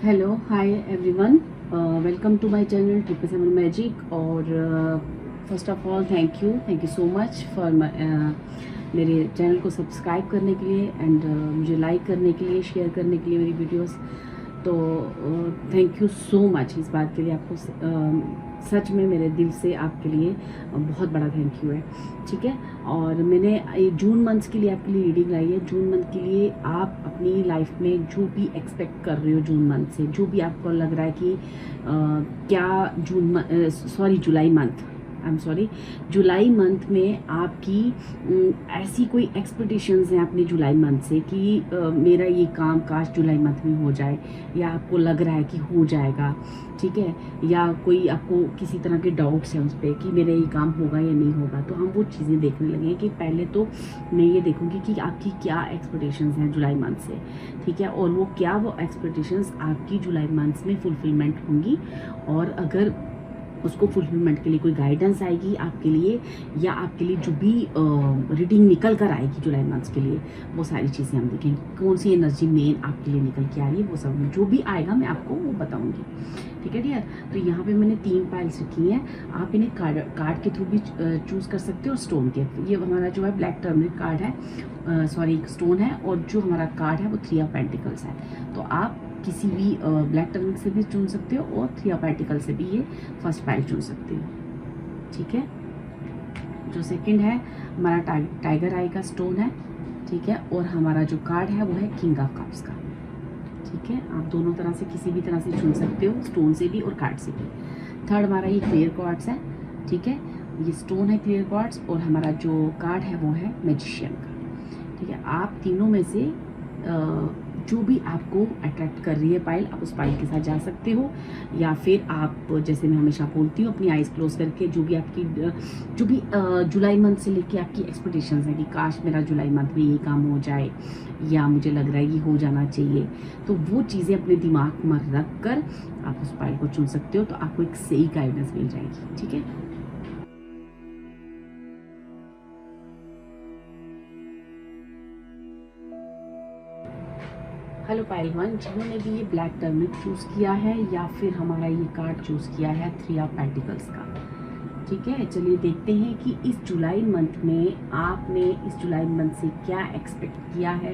Hello hi everyone, welcome to my channel 777 magic. और first of all thank you so much for मेरे channel को subscribe करने के लिए एंड मुझे लाइक करने के लिए, शेयर करने के लिए मेरी वीडियोस। तो थैंक यू सो मच इस बात के लिए। आपको सच में मेरे दिल से आपके लिए बहुत बड़ा थैंक यू है, ठीक है। और मैंने ये जून मंथ के लिए आपके लिए रीडिंग लाई है। जून मंथ के लिए आप अपनी लाइफ में जो भी एक्सपेक्ट कर रहे हो जून मंथ से, जो भी आपको लग रहा है कि क्या जुलाई मंथ में आपकी ऐसी कोई एक्सपेक्टेशंस हैं अपनी जुलाई मंथ से कि मेरा ये काम काश जुलाई मंथ में हो जाए, या आपको लग रहा है कि हो जाएगा, ठीक है। या कोई आपको किसी तरह के डाउट्स हैं उस पर कि मेरा ये काम होगा या नहीं होगा। तो हम वो चीज़ें देखने लगे कि पहले तो मैं ये देखूंगी कि आपकी क्या एक्सपेक्टेशंस हैं जुलाई मंथ से, ठीक है। और वो एक्सपेक्टेशंस आपकी जुलाई मंथ में फुलफिलमेंट होंगी, और अगर उसको फुलफिलमेंट के लिए कोई गाइडेंस आएगी आपके लिए, या आपके लिए जो भी रीडिंग निकल कर आएगी जुलाई मंथ के लिए, वो सारी चीज़ें हम देखेंगे। कौन सी एनर्जी मेन आपके लिए निकल के आ रही है, वो सब जो भी आएगा मैं आपको वो बताऊंगी, ठीक है डियर। तो यहाँ पे मैंने 3 पाइल्स रखी हैं। आप इन्हें कार्ड के थ्रू भी चूज़ कर सकते हो, और स्टोन के। ये हमारा जो है ब्लैक टर्मरिक कार्ड है, सॉरी स्टोन है, और जो हमारा कार्ड है वो 3 ऑफ पेंटिकल्स है। तो आप किसी भी ब्लैक टर्मरिक से भी चुन सकते हो, और 3 ऑफ पेंटिकल से भी ये फर्स्ट पाइल चुन सकते हो, ठीक है। जो सेकंड है हमारा टाइगर आई का स्टोन है, ठीक है। और हमारा जो कार्ड है वो है किंग ऑफ कप्स का, ठीक है। आप दोनों तरह से किसी भी तरह से चुन सकते हो, स्टोन से भी और कार्ड से भी। थर्ड हमारा ये क्लियर क्वार्ट्स है, ठीक है। ये स्टोन है क्लियर क्वार्ट्स, और हमारा जो कार्ड है वो है मैजिशियन का, ठीक है। आप तीनों में से जो भी आपको अट्रैक्ट कर रही है पाइल, आप उस पाइल के साथ जा सकते हो, या फिर आप जैसे मैं हमेशा बोलती हूँ अपनी आइज़ क्लोज करके जो भी जुलाई मंथ से लेके आपकी एक्सपेक्टेशंस हैं कि काश मेरा जुलाई मंथ में ये काम हो जाए, या मुझे लग रहा है ये हो जाना चाहिए, तो वो चीज़ें अपने दिमाग में रख कर आप उस पाइल को चुन सकते हो। तो आपको एक सही गाइडेंस मिल जाएगी, ठीक है। हेलो पाइल वन, जिन्होंने भी ये ब्लैक टर्मरिक चूज़ किया है, या फिर हमारा ये कार्ड चूज़ किया है 3 ऑफ पेंटिकल्स का, ठीक है। चलिए देखते हैं कि इस जुलाई मंथ में आपने इस जुलाई मंथ से क्या एक्सपेक्ट किया है,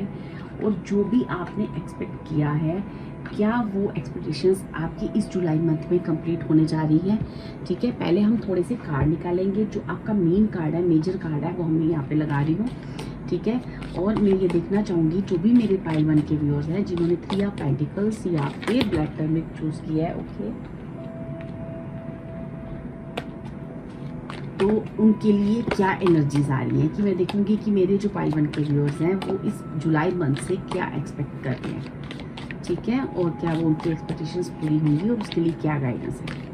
और जो भी आपने एक्सपेक्ट किया है क्या वो एक्सपेक्टेशंस आपकी इस जुलाई मंथ में कंप्लीट होने जा रही है, ठीक है। पहले हम थोड़े से कार्ड निकालेंगे। जो आपका मेन कार्ड है, मेजर कार्ड है, वो हम यहाँ पे लगा रही हूँ, ठीक है। और मैं ये देखना चाहूँगी जो भी मेरे पाइल वन के व्यूअर्स हैं जिन्होंने 3 ऑफ पेंटिकल्स या फिर ब्लैक टर्मरिक चूज़ किया है, ओके, तो उनके लिए क्या एनर्जीज आ रही हैं, कि मैं देखूंगी कि मेरे जो पाइल वन के व्यूअर्स हैं वो इस जुलाई मंथ से क्या एक्सपेक्ट कर रहे हैं, ठीक है। और क्या वो उनकी एक्सपेक्टेशंस पूरी होंगी, और उसके लिए क्या गाइडेंस है।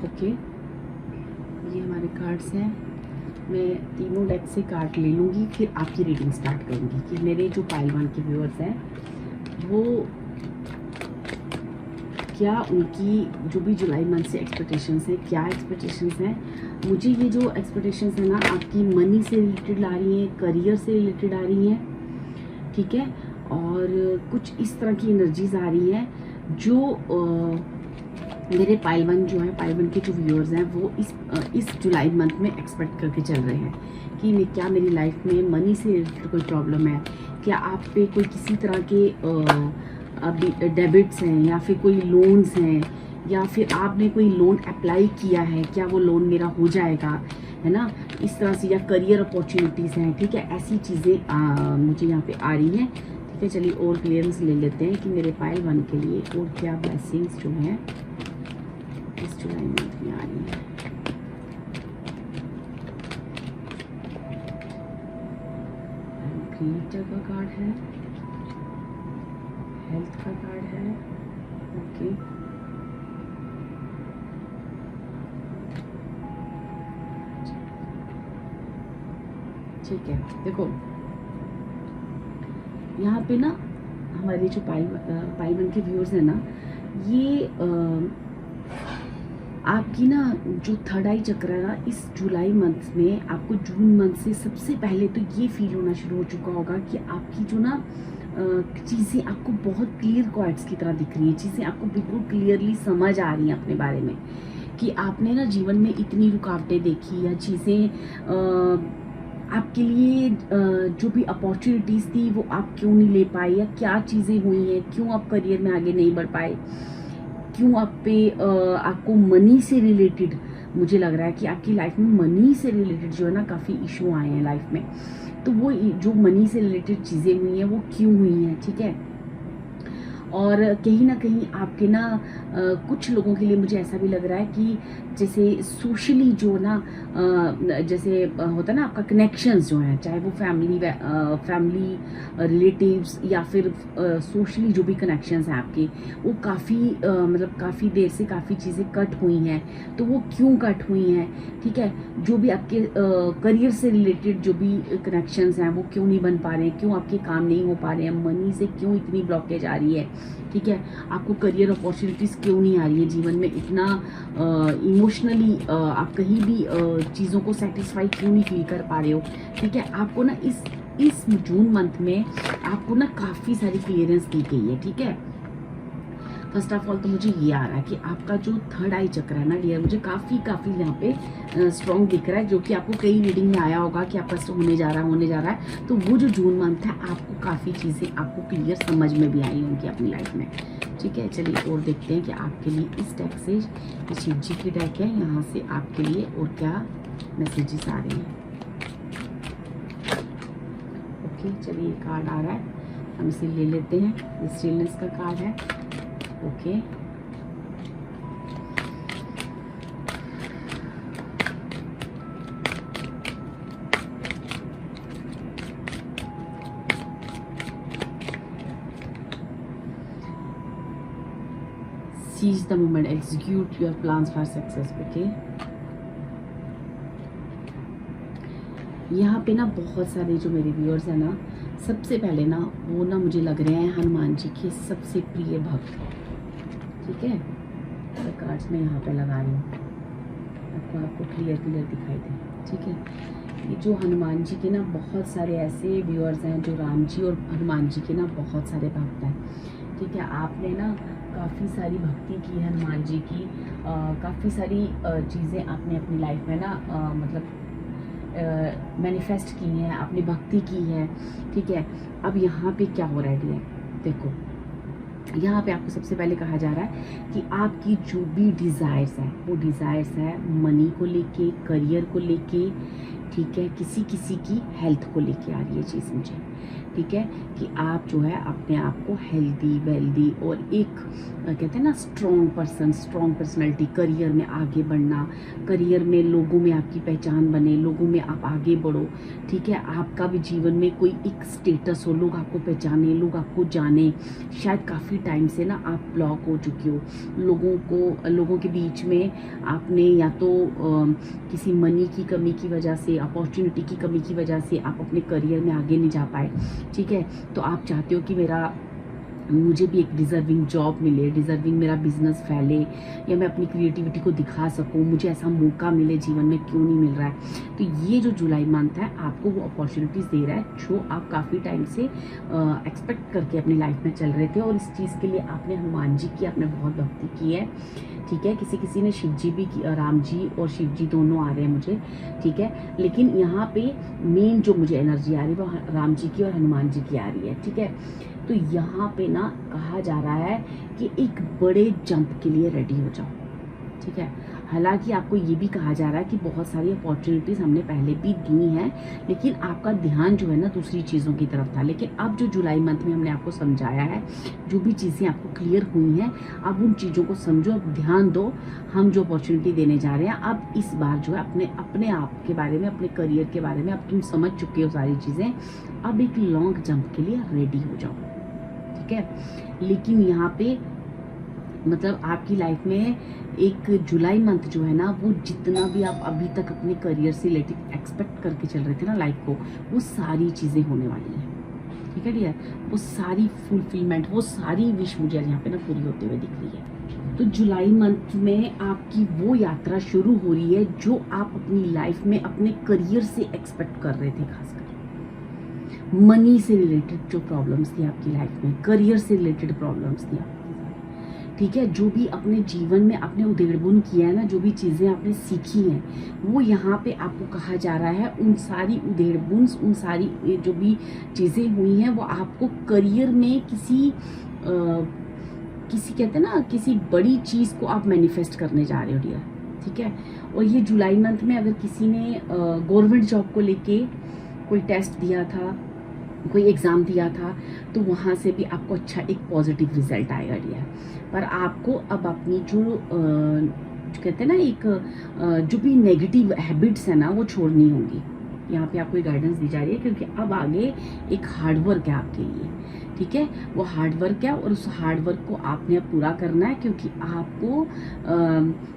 ओके, ये हमारे कार्ड्स हैं। मैं तीनों डेक से कार्ड ले लूँगी, फिर आपकी रीडिंग स्टार्ट करूँगी कि मेरे जो पाइल वन के व्यूअर्स हैं वो क्या उनकी जो भी जुलाई मंथ से एक्सपेक्टेशंस हैं, क्या एक्सपेक्टेशंस हैं। मुझे ये जो एक्सपेक्टेशंस हैं ना आपकी मनी से रिलेटेड आ रही हैं, करियर से रिलेटेड आ रही हैं, ठीक है। और कुछ इस तरह की एनर्जीज आ रही हैं जो मेरे पाइल वन जो है, पाइल वन के जो व्यूअर्स हैं वो इस जुलाई मंथ में एक्सपेक्ट करके चल रहे हैं कि क्या मेरी लाइफ में मनी से रिलेटेड कोई प्रॉब्लम है, क्या आप पे कोई किसी तरह के अभी डेबिट्स हैं, या फिर कोई लोन्स हैं, या फिर आपने कोई लोन अप्लाई किया है, क्या वो लोन मेरा हो जाएगा, है ना, इस तरह से, या करियर अपॉर्चुनिटीज़ हैं, ठीक है, ऐसी चीज़ें मुझे यहाँ पे आ रही हैं। ठीक है, चलिए और क्लियरेंस ले लेते हैं कि मेरे पाइल वन के लिए और क्या ब्लेसिंग्स जो हैं इस जुलाई मंथ में आ रही है। क्रिएटर का कार्ड है, हेल्थ का कार्ड है, ओके, ठीक है। देखो यहाँ पे ना हमारे जो पाइल वन के व्यूअर्स हैं ना, ये आपकी ना जो थर्ड आई चक्र है ना, इस जुलाई मंथ में आपको जून मंथ से सबसे पहले तो ये फील होना शुरू हो चुका होगा कि आपकी जो ना चीज़ें आपको बहुत क्लियर कॉर्ड्स की तरह दिख रही हैं, चीज़ें आपको बिल्कुल क्लियरली समझ आ रही हैं अपने बारे में, कि आपने ना जीवन में इतनी रुकावटें देखी या चीज़ें आपके लिए जो भी अपॉर्चुनिटीज़ थी वो आप क्यों नहीं ले पाए, या क्या चीज़ें हुई हैं, क्यों आप करियर में आगे नहीं बढ़ पाए, क्यों आप पे आपको मनी से रिलेटेड, मुझे लग रहा है कि आपकी लाइफ में मनी से रिलेटेड जो है ना काफ़ी इशू आए हैं लाइफ में। तो वो जो मनी से रिलेटेड चीज़ें हुई हैं वो क्यों हुई हैं, ठीक है। और कहीं ना कहीं आपके ना कुछ लोगों के लिए मुझे ऐसा भी लग रहा है कि जैसे सोशली जो ना जैसे होता है ना आपका कनेक्शंस जो हैं, चाहे वो फैमिली रिलेटिव्स या फिर सोशली जो भी कनेक्शंस हैं आपके, वो काफ़ी मतलब काफ़ी देर से काफ़ी चीज़ें कट हुई हैं। तो वो क्यों कट हुई हैं, ठीक है, जो भी आपके करियर से रिलेटेड जो भी कनेक्शंस हैं वो क्यों नहीं बन पा रहे हैं, क्यों आपके काम नहीं हो पा रहे हैं, मनी से क्यों इतनी ब्लॉकेज आ रही है, ठीक है, आपको करियर अपॉर्चुनिटीज़ क्यों नहीं आ रही है जीवन में, इतना इमोशनली आप कहीं भी चीज़ों को सेटिस्फाई क्यों नहीं फील कर पा रहे हो, ठीक है। आपको ना इस जून मंथ में आपको ना काफ़ी सारी क्लियरेंस दी गई है, ठीक है। फर्स्ट ऑफ ऑल तो मुझे ये आ रहा है कि आपका जो थर्ड आई चक्र है ना डियर, मुझे काफ़ी यहाँ पे स्ट्रॉन्ग दिख रहा है, जो कि आपको कई रीडिंग में आया होगा कि आपका होने जा रहा है। तो वो जो जून मंथ है आपको काफ़ी चीज़ें आपको क्लियर समझ में भी आई होंगी अपनी लाइफ में, ठीक है। चलिए और देखते हैं कि आपके लिए इस डेक से, ये शिव जी की डेक है, यहाँ से आपके लिए और क्या मैसेजेस आ रहे हैं। ओके, चलिए ये कार्ड आ रहा है, हम इसे ले लेते हैं, ये स्टिलनेस का कार्ड है, okay. Seize the moment, execute your plans for success, okay। यहाँ पे ना बहुत सारे जो मेरे व्यूअर्स हैं ना, सबसे पहले ना वो ना मुझे लग रहे हैं हनुमान जी के सबसे प्रिय भक्त, ठीक है। तो कार्ड्स मैं यहाँ पे लगा रही हूँ, आपको क्लियर दिखाई दे, ठीक है। ये जो हनुमान जी के ना बहुत सारे ऐसे व्यूअर्स हैं जो राम जी और हनुमान जी के ना बहुत सारे भक्त हैं, ठीक है। आपने ना काफ़ी सारी भक्ति की है हनुमान जी की, काफ़ी सारी चीज़ें आपने अपनी लाइफ में ना मतलब मैनिफेस्ट की हैं, आपने भक्ति की है, ठीक है। अब यहाँ पे क्या हो रहा है, देखो यहाँ पे आपको सबसे पहले कहा जा रहा है कि आपकी जो भी डिज़ायर्स है वो डिज़ायर्स है मनी को लेके, करियर को लेके, ठीक है, किसी की हेल्थ को लेके आ रही है चीज़ मुझे, ठीक है, कि आप जो है अपने आप को हेल्दी वेल्दी और एक कहते हैं ना स्ट्रॉन्ग पर्सनैलिटी, करियर में आगे बढ़ना, करियर में लोगों में आपकी पहचान बने, लोगों में आप आगे बढ़ो, ठीक है, आपका भी जीवन में कोई एक स्टेटस हो, लोग आपको पहचाने, लोग आपको जाने। शायद काफ़ी टाइम से ना आप ब्लॉक हो चुकी हो, लोगों के बीच में आपने या तो किसी मनी की कमी की वजह से, अपॉर्चुनिटी की कमी की वजह से आप अपने करियर में आगे नहीं जा पाए, ठीक है। तो आप चाहते हो कि मेरा मुझे भी एक डिज़र्विंग जॉब मिले, डिज़र्विंग मेरा बिजनेस फैले, या मैं अपनी क्रिएटिविटी को दिखा सकूं, मुझे ऐसा मौका मिले जीवन में, क्यों नहीं मिल रहा है। तो ये जो जुलाई मंथ है आपको वो अपॉर्चुनिटीज़ दे रहा है जो आप काफ़ी टाइम से एक्सपेक्ट करके अपनी लाइफ में चल रहे थे, और इस चीज़ के लिए आपने हनुमान जी की आपने बहुत भक्ति की है, ठीक है। किसी ने शिव जी भी की, राम जी और शिव जी दोनों आ रहे हैं मुझे, ठीक है। लेकिन यहाँ पे मेन जो मुझे एनर्जी आ रही है वो राम जी की और हनुमान जी की आ रही है, ठीक है। तो यहाँ पे ना कहा जा रहा है कि एक बड़े जंप के लिए रेडी हो जाओ, ठीक है। हालांकि आपको ये भी कहा जा रहा है कि बहुत सारी अपॉर्चुनिटीज़ हमने पहले भी दी हैं, लेकिन आपका ध्यान जो है ना दूसरी चीज़ों की तरफ था। लेकिन अब जो जुलाई मंथ में हमने आपको समझाया है, जो भी चीज़ें आपको क्लियर हुई हैं, अब उन चीज़ों को समझो, अब ध्यान दो। हम जो अपॉर्चुनिटी देने जा रहे हैं अब इस बार जो है अपने आप के बारे में, अपने करियर के बारे में अब तुम समझ चुके हो सारी चीज़ें, अब एक लॉन्ग जंप के लिए रेडी हो जाओ, ठीक है। लेकिन यहाँ पे मतलब आपकी लाइफ में एक जुलाई मंथ जो है ना, वो जितना भी आप अभी तक अपने करियर से रिलेटेड एक्सपेक्ट करके चल रहे थे ना लाइफ को, वो सारी चीज़ें होने वाली हैं, ठीक है डियर। वो सारी फुलफिलमेंट, वो सारी विश मुझे यहाँ पे ना पूरी होते हुए दिख रही है। तो जुलाई मंथ में आपकी वो यात्रा शुरू हो रही है जो आप अपनी लाइफ में अपने करियर से एक्सपेक्ट कर रहे थे। खासकर मनी से रिलेटेड जो प्रॉब्लम्स थी आपकी लाइफ में, करियर से रिलेटेड प्रॉब्लम्स थी आपकी, ठीक है। जो भी अपने जीवन में आपने उधेड़बुन किया है ना, जो भी चीज़ें आपने सीखी हैं, वो यहाँ पे आपको कहा जा रहा है उन सारी उधेड़बुन, उन सारी जो भी चीज़ें हुई हैं, वो आपको करियर में किसी कहते हैं ना, किसी बड़ी चीज़ को आप मैनिफेस्ट करने जा रहे हो डियर, ठीक है। और ये जुलाई मंथ में अगर किसी ने गवर्नमेंट जॉब को लेके कोई टेस्ट दिया था, कोई एग्ज़ाम दिया था, तो वहाँ से भी आपको अच्छा एक पॉजिटिव रिजल्ट आएगा डियर। पर आपको अब अपनी जो कहते हैं ना एक जो भी नेगेटिव हैबिट्स है ना, वो छोड़नी होंगी। यहाँ पे आपको एक गाइडेंस दी जा रही है, क्योंकि अब आगे एक हार्डवर्क है आपके लिए, ठीक है। वो हार्डवर्क है और उस हार्डवर्क को आपने अब पूरा करना है, क्योंकि आपको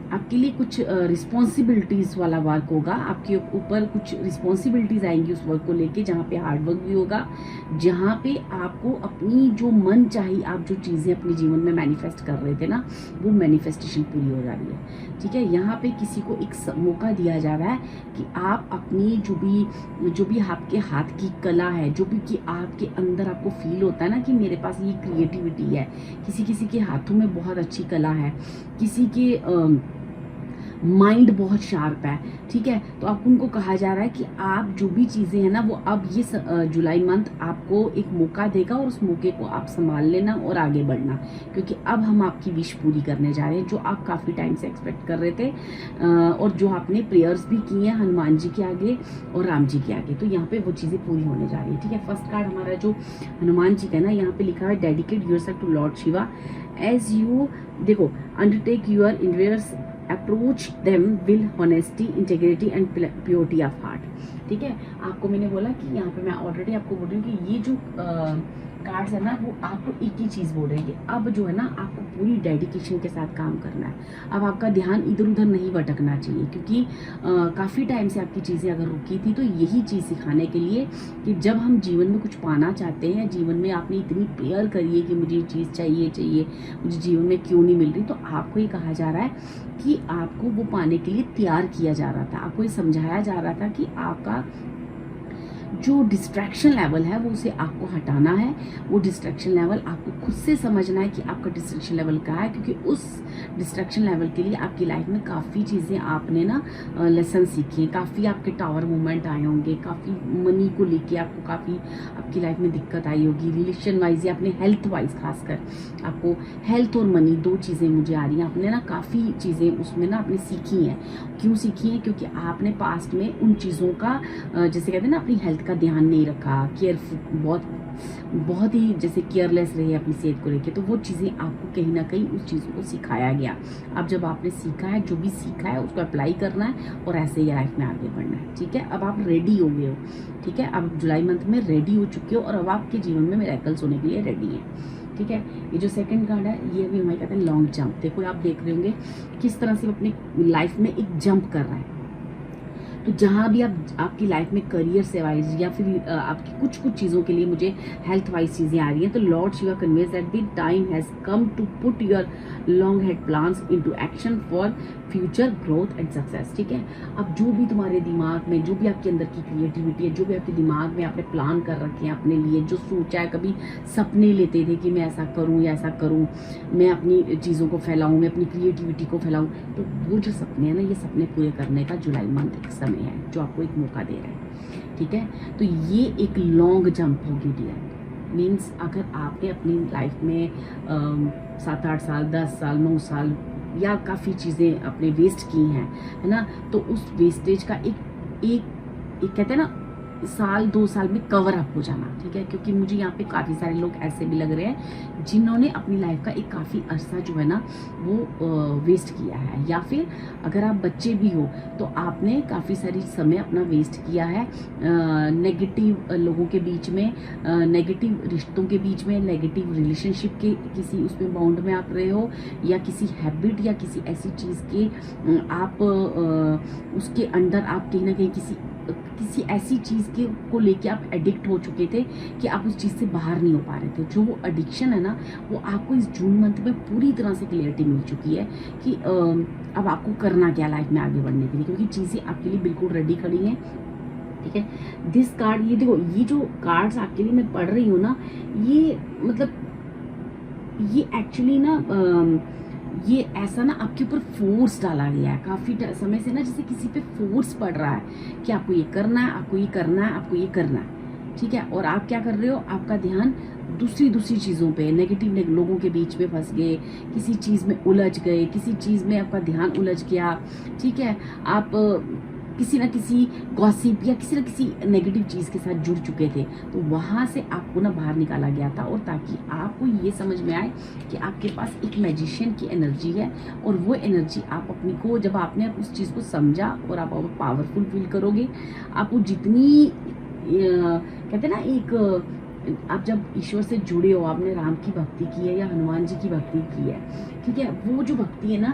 आपके लिए कुछ रिस्पॉन्सिबिलिटीज़ वाला वर्क होगा, आपके ऊपर कुछ रिस्पॉन्सिबिलिटीज़ आएंगी उस वर्क को लेके, जहाँ पे हार्डवर्क भी होगा, जहाँ पे आपको अपनी जो मन चाहिए, आप जो चीज़ें अपने जीवन में मैनिफेस्ट कर रहे थे ना, वो मैनिफेस्टेशन पूरी हो जा रही है, ठीक है। यहाँ पे किसी को एक मौका दिया जा रहा है कि आप अपनी जो भी आपके हाथ की कला है, जो भी कि आपके अंदर आपको फील होता है ना कि मेरे पास ये क्रिएटिविटी है, किसी के हाथों में बहुत अच्छी कला है, किसी के माइंड बहुत शार्प है, ठीक है। तो अब उनको कहा जा रहा है कि आप जो भी चीज़ें हैं ना, वो अब ये जुलाई मंथ आपको एक मौका देगा, और उस मौके को आप संभाल लेना और आगे बढ़ना, क्योंकि अब हम आपकी विश पूरी करने जा रहे हैं जो आप काफ़ी टाइम से एक्सपेक्ट कर रहे थे, और जो आपने प्रेयर्स भी की हैं हनुमान जी के आगे और राम जी के आगे, तो यहाँ पे वो चीज़ें पूरी होने जा रही है, ठीक है। फर्स्ट कार्ड हमारा जो हनुमान जी का है ना, यहाँ पे लिखा है dedicate yourself to lord Shiva as you, देखो, undertake your endeavours approach them with honesty integrity and purity of heart, ठीक है। आपको मैंने बोला कि यहाँ पे मैं ऑलरेडी आपको बोल रही हूँ कि ये जो कार्ड्स है ना, वो आपको एक ही चीज़ बोल रही है कि अब जो है ना, आपको पूरी डेडिकेशन के साथ काम करना है। अब आपका ध्यान इधर उधर नहीं भटकना चाहिए, क्योंकि काफ़ी टाइम से आपकी चीज़ें अगर रुकी थी, तो यही चीज़ सिखाने के लिए कि जब हम जीवन में कुछ पाना चाहते हैं, जीवन में आपने इतनी प्रेयर करी है कि मुझे ये चीज़ चाहिए, मुझे जीवन में क्यों नहीं मिल रही, तो आपको ये कहा जा रहा है कि आपको वो पाने के लिए तैयार किया जा रहा था, आपको ये समझाया जा रहा था कि आपका जो डिस्ट्रैक्शन लेवल है वो उसे आपको हटाना है। वो डिस्ट्रैक्शन लेवल आपको खुद से समझना है कि आपका डिस्ट्रैक्शन लेवल क्या है, क्योंकि उस डिस्ट्रैक्शन लेवल के लिए आपकी लाइफ में काफ़ी चीज़ें आपने ना लेसन सीखी हैं, काफ़ी आपके टावर मोमेंट आए होंगे, काफ़ी मनी को लेके आपको काफ़ी आपकी लाइफ में दिक्कत आई होगी, रिलेशन वाइज या अपने हेल्थ वाइज, खासकर आपको हेल्थ और मनी दो चीज़ें मुझे आ रही हैं, आपने ना काफ़ी चीज़ें उसमें ना आपने सीखी हैं। क्यों सीखी हैं? क्योंकि आपने पास्ट में उन चीज़ों का जैसे कहते हैं ना, अपनी हेल्थ का ध्यान नहीं रखा, केयरफुल बहुत ही जैसे केयरलेस रहे अपनी सेहत को लेके, तो वो चीज़ें आपको कहीं ना कहीं उस चीज़ों को सिखाया गया। अब जब आपने सीखा है, जो भी सीखा है उसको अप्लाई करना है और ऐसे ही लाइफ में आगे बढ़ना है, ठीक है। अब आप रेडी हो गए हो, ठीक है, अब जुलाई मंथ में रेडी हो चुके हो और अब आपके जीवन में मिरेकल्स होने के लिए रेडी है, ठीक है। ये जो सेकंड कार्ड है, ये भी हमारे कहते हैं लॉन्ग जंप। देखो, आप देख रहे होंगे किस तरह से अपनी लाइफ में एक जंप कर रहा है। तो जहाँ भी आप आपकी लाइफ में करियर से वाइज या फिर आपकी कुछ कुछ चीज़ों के लिए मुझे हेल्थ वाइज चीज़ें आ रही हैं, तो Lord Shiva conveys that the time has come to put your long head plans into action for future growth and success. ठीक है, अब जो भी तुम्हारे दिमाग में, जो भी आपके अंदर की क्रिएटिविटी है, जो भी आपके दिमाग में आपने प्लान कर रखे हैं अपने लिए, जो सोचा है, कभी सपने लेते थे कि मैं ऐसा करूं या ऐसा करूं, मैं अपनी चीज़ों को फैलाऊं, मैं अपनी क्रिएटिविटी को फैलाऊं, तो वो जो सपने हैं ना, ये सपने पूरे करने का जुलाई मंथ एक समय है जो आपको एक मौका दे रहा है। ठीक है, तो ये एक लॉन्ग जंप होगी डियर। मीन्स अगर आपने अपनी लाइफ में 7-8 साल, 10 साल, 9 साल या काफ़ी चीज़ें अपने वेस्ट की हैं, है ना, तो उस वेस्टेज का एक कहते हैं ना, साल 2 साल में कवर अप हो जाना। ठीक है, क्योंकि मुझे यहाँ पे काफ़ी सारे लोग ऐसे भी लग रहे हैं जिन्होंने अपनी लाइफ का एक काफ़ी अरसा जो है ना वो वेस्ट किया है, या फिर अगर आप बच्चे भी हो तो आपने काफ़ी सारी समय अपना वेस्ट किया है नेगेटिव लोगों के बीच में, नेगेटिव रिश्तों के बीच में, नेगेटिव रिलेशनशिप के किसी उसमें बाउंड में आप रहे हो, या किसी हैबिट या किसी ऐसी चीज़ के आप उसके अंडर आप कहीं ना कहीं किसी ऐसी चीज़ के को लेके आप एडिक्ट हो चुके थे कि आप उस चीज़ से बाहर नहीं हो पा रहे थे। जो वो एडिक्शन है ना, वो आपको इस जून मंथ में पूरी तरह से क्लियरिटी मिल चुकी है कि अब आपको करना क्या लाइफ में आगे बढ़ने के लिए, क्योंकि चीज़ें आपके लिए बिल्कुल रेडी खड़ी हैं। ठीक है, दिस कार्ड, ये देखो, ये जो कार्ड्स आपके लिए मैं पढ़ रही हूँ ना, ये मतलब ये एक्चुअली ना ये ऐसा ना आपके ऊपर फोर्स डाला गया है काफ़ी समय से ना, जैसे किसी पे फोर्स पड़ रहा है कि आपको ये करना है, आपको ये करना है, आपको ये करना है। ठीक है, और आप क्या कर रहे हो, आपका ध्यान दूसरी चीज़ों पे, नेगेटिव लोगों के बीच में फंस गए, किसी चीज़ में उलझ गए, किसी चीज़ में आपका ध्यान उलझ गया। ठीक है, आप किसी ना किसी गॉसिप या किसी ना किसी नेगेटिव चीज़ के साथ जुड़ चुके थे, तो वहाँ से आपको ना बाहर निकाला गया था, और ताकि आपको ये समझ में आए कि आपके पास एक मैजिशियन की एनर्जी है, और वो एनर्जी आप अपनी को, जब आपने उस चीज़ को समझा और आप पावरफुल फील करोगे, आपको जितनी कहते हैं ना, एक आप जब ईश्वर से जुड़े हो, आपने राम की भक्ति की है या हनुमान जी की भक्ति की है, ठीक है, वो जो भक्ति है ना,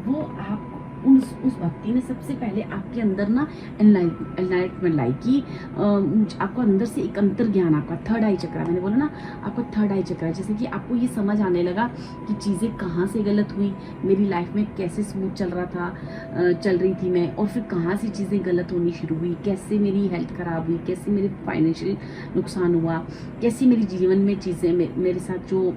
वो आप उस भक्ति ने सबसे पहले आपके अंदर ना एनलाइटमेंट लाई कि आपको अंदर से एक अंतर ज्ञान, आपका थर्ड आई चक्र, मैंने बोला ना आपका थर्ड आई चक्र, जैसे कि आपको ये समझ आने लगा कि चीज़ें कहाँ से गलत हुई, मेरी लाइफ में कैसे स्मूथ चल रही थी मैं, और फिर कहाँ से चीज़ें गलत होनी शुरू हुई, कैसे मेरी हेल्थ ख़राब हुई, कैसे मेरे फाइनेंशियल नुकसान हुआ, कैसी मेरी जीवन में चीज़ें मेरे साथ जो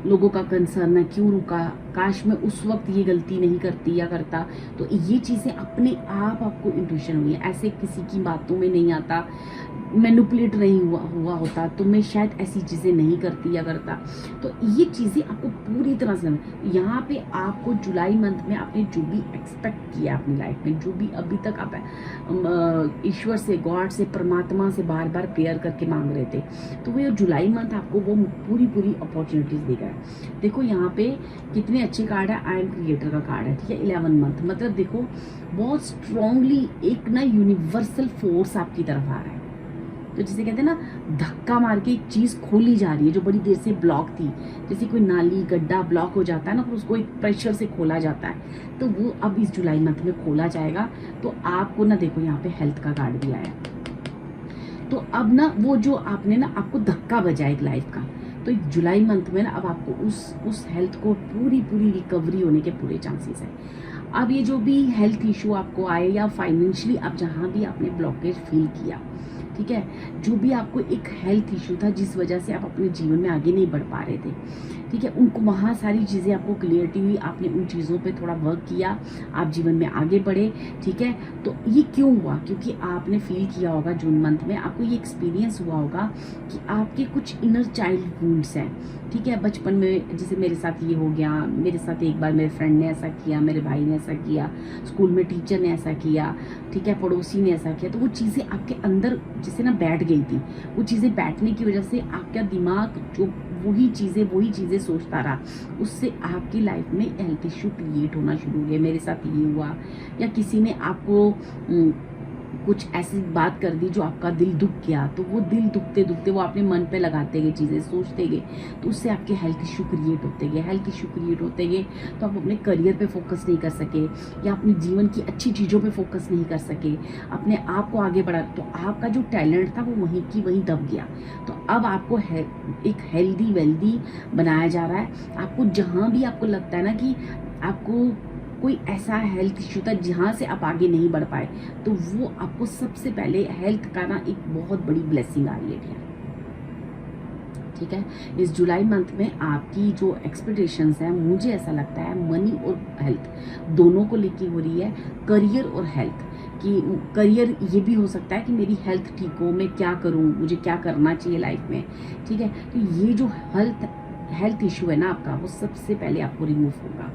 लोगों का कंसर्न है क्यों रुका, काश मैं उस वक्त ये गलती नहीं करती या करता। तो ये चीज़ें अपने आप आपको इंट्यूशन हुई है, ऐसे किसी की बातों में नहीं आता, मैनिपुलेट नहीं हुआ होता तो मैं शायद ऐसी चीज़ें नहीं करती या करता। तो ये चीज़ें आपको पूरी तरह से यहाँ पे आपको जुलाई मंथ में आपने जो भी एक्सपेक्ट किया अपनी लाइफ में, जो भी अभी तक आप ईश्वर से, गॉड से, परमात्मा से बार बार प्रेयर करके मांग रहे थे, तो वो जुलाई मंथ आपको वो पूरी अपॉर्चुनिटीज़ देगा। देखो यहाँ पे कितने अच्छे कार्ड है, आई एम क्रिएटर का कार्ड है। ठीक है, 11 मंथ, मतलब देखो बहुत स्ट्रांगली एक ना यूनिवर्सल फोर्स आपकी तरफ आ रहा है। तो जैसे कहते हैं ना, धक्का मार के एक चीज़ खोली जा रही है जो बड़ी देर से ब्लॉक थी, जैसे कोई नाली गड्ढा ब्लॉक हो जाता है ना, फिर उसको एक प्रेशर से खोला जाता है, तो वो अब इस जुलाई मंथ में खोला जाएगा। तो आपको ना देखो यहाँ पे हेल्थ का कार्ड भी आया, तो अब ना वो जो आपने ना, आपको धक्का बजा एक लाइफ का, तो जुलाई मंथ में ना अब आपको उस हेल्थ को पूरी रिकवरी होने के पूरे चांसेस है। अब ये जो भी हेल्थ इशू आपको आए या फाइनेंशियली आप जहाँ भी आपने ब्लॉकेज फील किया, ठीक है, जो भी आपको एक हेल्थ इशू था जिस वजह से आप अपने जीवन में आगे नहीं बढ़ पा रहे थे, ठीक है, उनको वहाँ सारी चीज़ें आपको क्लियरिटी हुई, आपने उन चीज़ों पे थोड़ा वर्क किया, आप जीवन में आगे बढ़े। ठीक है, तो ये क्यों हुआ, क्योंकि आपने फील किया होगा जून मंथ में, आपको ये एक्सपीरियंस हुआ होगा कि आपके कुछ इनर चाइल्ड वुंड्स हैं। ठीक है, बचपन में जैसे मेरे साथ ये हो गया, मेरे साथ एक बार मेरे फ्रेंड ने ऐसा किया, मेरे भाई ने ऐसा किया, स्कूल में टीचर ने ऐसा किया, ठीक है, पड़ोसी ने ऐसा किया, तो वो चीज़ें आपके अंदर जैसे ना बैठ गई थी। वो चीज़ें बैठने की वजह से आपका दिमाग जो वही चीज़ें सोचता रहा, उससे आपकी लाइफ में हेल्थ इश्यू क्रिएट होना शुरू हो गया। मेरे साथ ये हुआ, या किसी ने आपको कुछ ऐसी बात कर दी जो आपका दिल दुख गया, तो वो दिल दुखते दुखते वो अपने मन पे लगाते गए, चीज़ें सोचते गए, तो उससे आपके हेल्थ इशू क्रिएट होते गए, हेल्थ इशू क्रिएट होते गए, तो आप अपने करियर पे फोकस नहीं कर सके या अपने जीवन की अच्छी चीज़ों पे फोकस नहीं कर सके, अपने आप को आगे बढ़ा, तो आपका जो टैलेंट था वो वहीं की वहीं दब गया। तो अब आपको एक हेल्दी वेल्दी बनाया जा रहा है। आपको जहाँ भी आपको लगता है ना कि आपको कोई ऐसा हेल्थ इश्यू था जहाँ से आप आगे नहीं बढ़ पाए, तो वो आपको सबसे पहले हेल्थ का ना एक बहुत बड़ी ब्लेसिंग आ रही है डियर। ठीक है, इस जुलाई मंथ में आपकी जो एक्सपेक्टेशंस हैं, मुझे ऐसा लगता है मनी और हेल्थ दोनों को लेके हो रही है। करियर और हेल्थ कि करियर ये भी हो सकता है कि मेरी हेल्थ ठीक हो, मैं क्या करूं, मुझे क्या करना चाहिए लाइफ में। ठीक है, तो ये जो हेल्थ इशू है ना आपका, वो सबसे पहले आपको रिमूव होगा।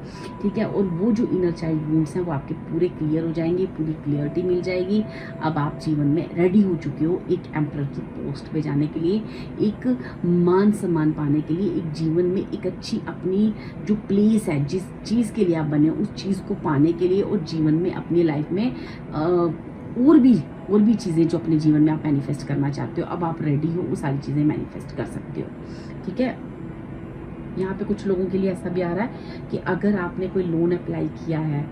ठीक है, और वो जो इनर चाइल्ड वुंड्स हैं वो आपके पूरे क्लियर हो जाएंगे, पूरी क्लियरिटी मिल जाएगी। अब आप जीवन में रेडी हो चुके हो एक एम्परर की पोस्ट पे जाने के लिए, एक मान सम्मान पाने के लिए, एक जीवन में एक अच्छी अपनी जो प्लेस है, जिस चीज़ के लिए आप बने उस चीज़ को पाने के लिए, और जीवन में अपनी लाइफ में और भी चीज़ें जो अपने जीवन में आप मैनिफेस्ट करना चाहते हो, अब आप रेडी हो, वो सारी चीज़ें मैनिफेस्ट कर सकते हो। ठीक है, यहाँ पे कुछ लोगों के लिए ऐसा भी आ रहा है कि अगर आपने कोई लोन अप्लाई किया है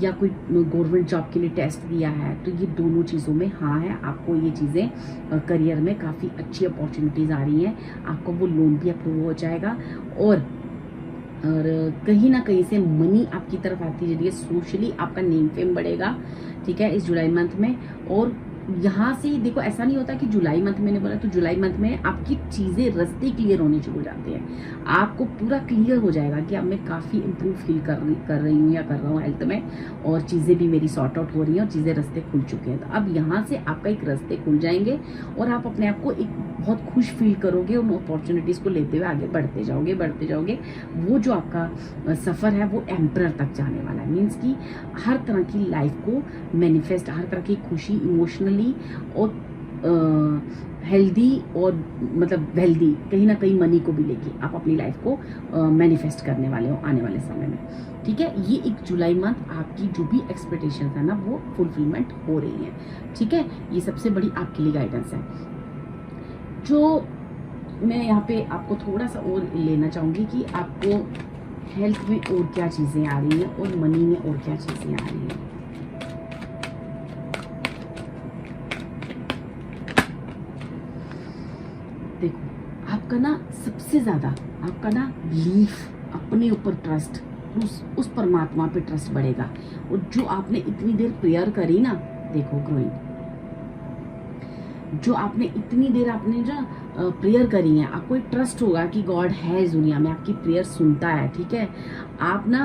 या कोई गवर्नमेंट जॉब के लिए टेस्ट दिया है, तो ये दोनों चीज़ों में हाँ है, आपको ये चीज़ें करियर में काफ़ी अच्छी अपॉर्चुनिटीज़ आ रही हैं, आपको वो लोन भी अप्रूव हो जाएगा, और कहीं ना कहीं से मनी आपकी तरफ आती जा रही है। सोशली आपका नेम फेम बढ़ेगा। ठीक है, इस जुलाई मंथ में। और यहाँ से देखो, ऐसा नहीं होता कि जुलाई मंथ मैंने बोला तो जुलाई मंथ में आपकी चीज़ें रास्ते क्लियर होने शुरू हो जाते हैं। आपको पूरा क्लियर हो जाएगा कि अब मैं काफ़ी इम्प्रूव फील कर रही हूँ या कर रहा हूँ हेल्थ में, और चीज़ें भी मेरी सॉर्ट आउट हो रही हैं और चीज़ें रास्ते खुल चुके हैं। तो अब यहाँ से आपका एक रास्ते खुल जाएंगे और आप अपने आप को एक बहुत खुश फील करोगे, उन अपॉर्चुनिटीज़ को लेते हुए आगे बढ़ते जाओगे। वो जो आपका सफ़र है वो एम्परर तक जाने वाला है। मीन्स कि हर तरह की लाइफ को मैनिफेस्ट, हर तरह की खुशी इमोशनली और हेल्दी और मतलब वेल्दी, कहीं ना कहीं मनी को भी लेके आप अपनी लाइफ को मैनिफेस्ट करने वाले हो आने वाले समय में। ठीक है, ये एक जुलाई मंथ आपकी जो भी एक्सपेक्टेशन है ना वो फुलफिलमेंट हो रही है। ठीक है, ये सबसे बड़ी आपके लिए गाइडेंस है। जो मैं यहाँ पे आपको थोड़ा सा और लेना चाहूँगी कि आपको हेल्थ में और क्या चीज़ें आ रही हैं और मनी में और क्या चीज़ें आ रही हैं। देखो, आपका ना सबसे ज़्यादा आपका ना बिलीफ, अपने ऊपर ट्रस्ट, उस परमात्मा पे ट्रस्ट बढ़ेगा। और जो आपने इतनी देर प्रेयर करी ना, देखो ग्रोइंग, जो आपने इतनी देर आपने जो प्रेयर करी है, आपको एक ट्रस्ट होगा कि गॉड है इस दुनिया में, आपकी प्रेयर सुनता है। ठीक है, आप ना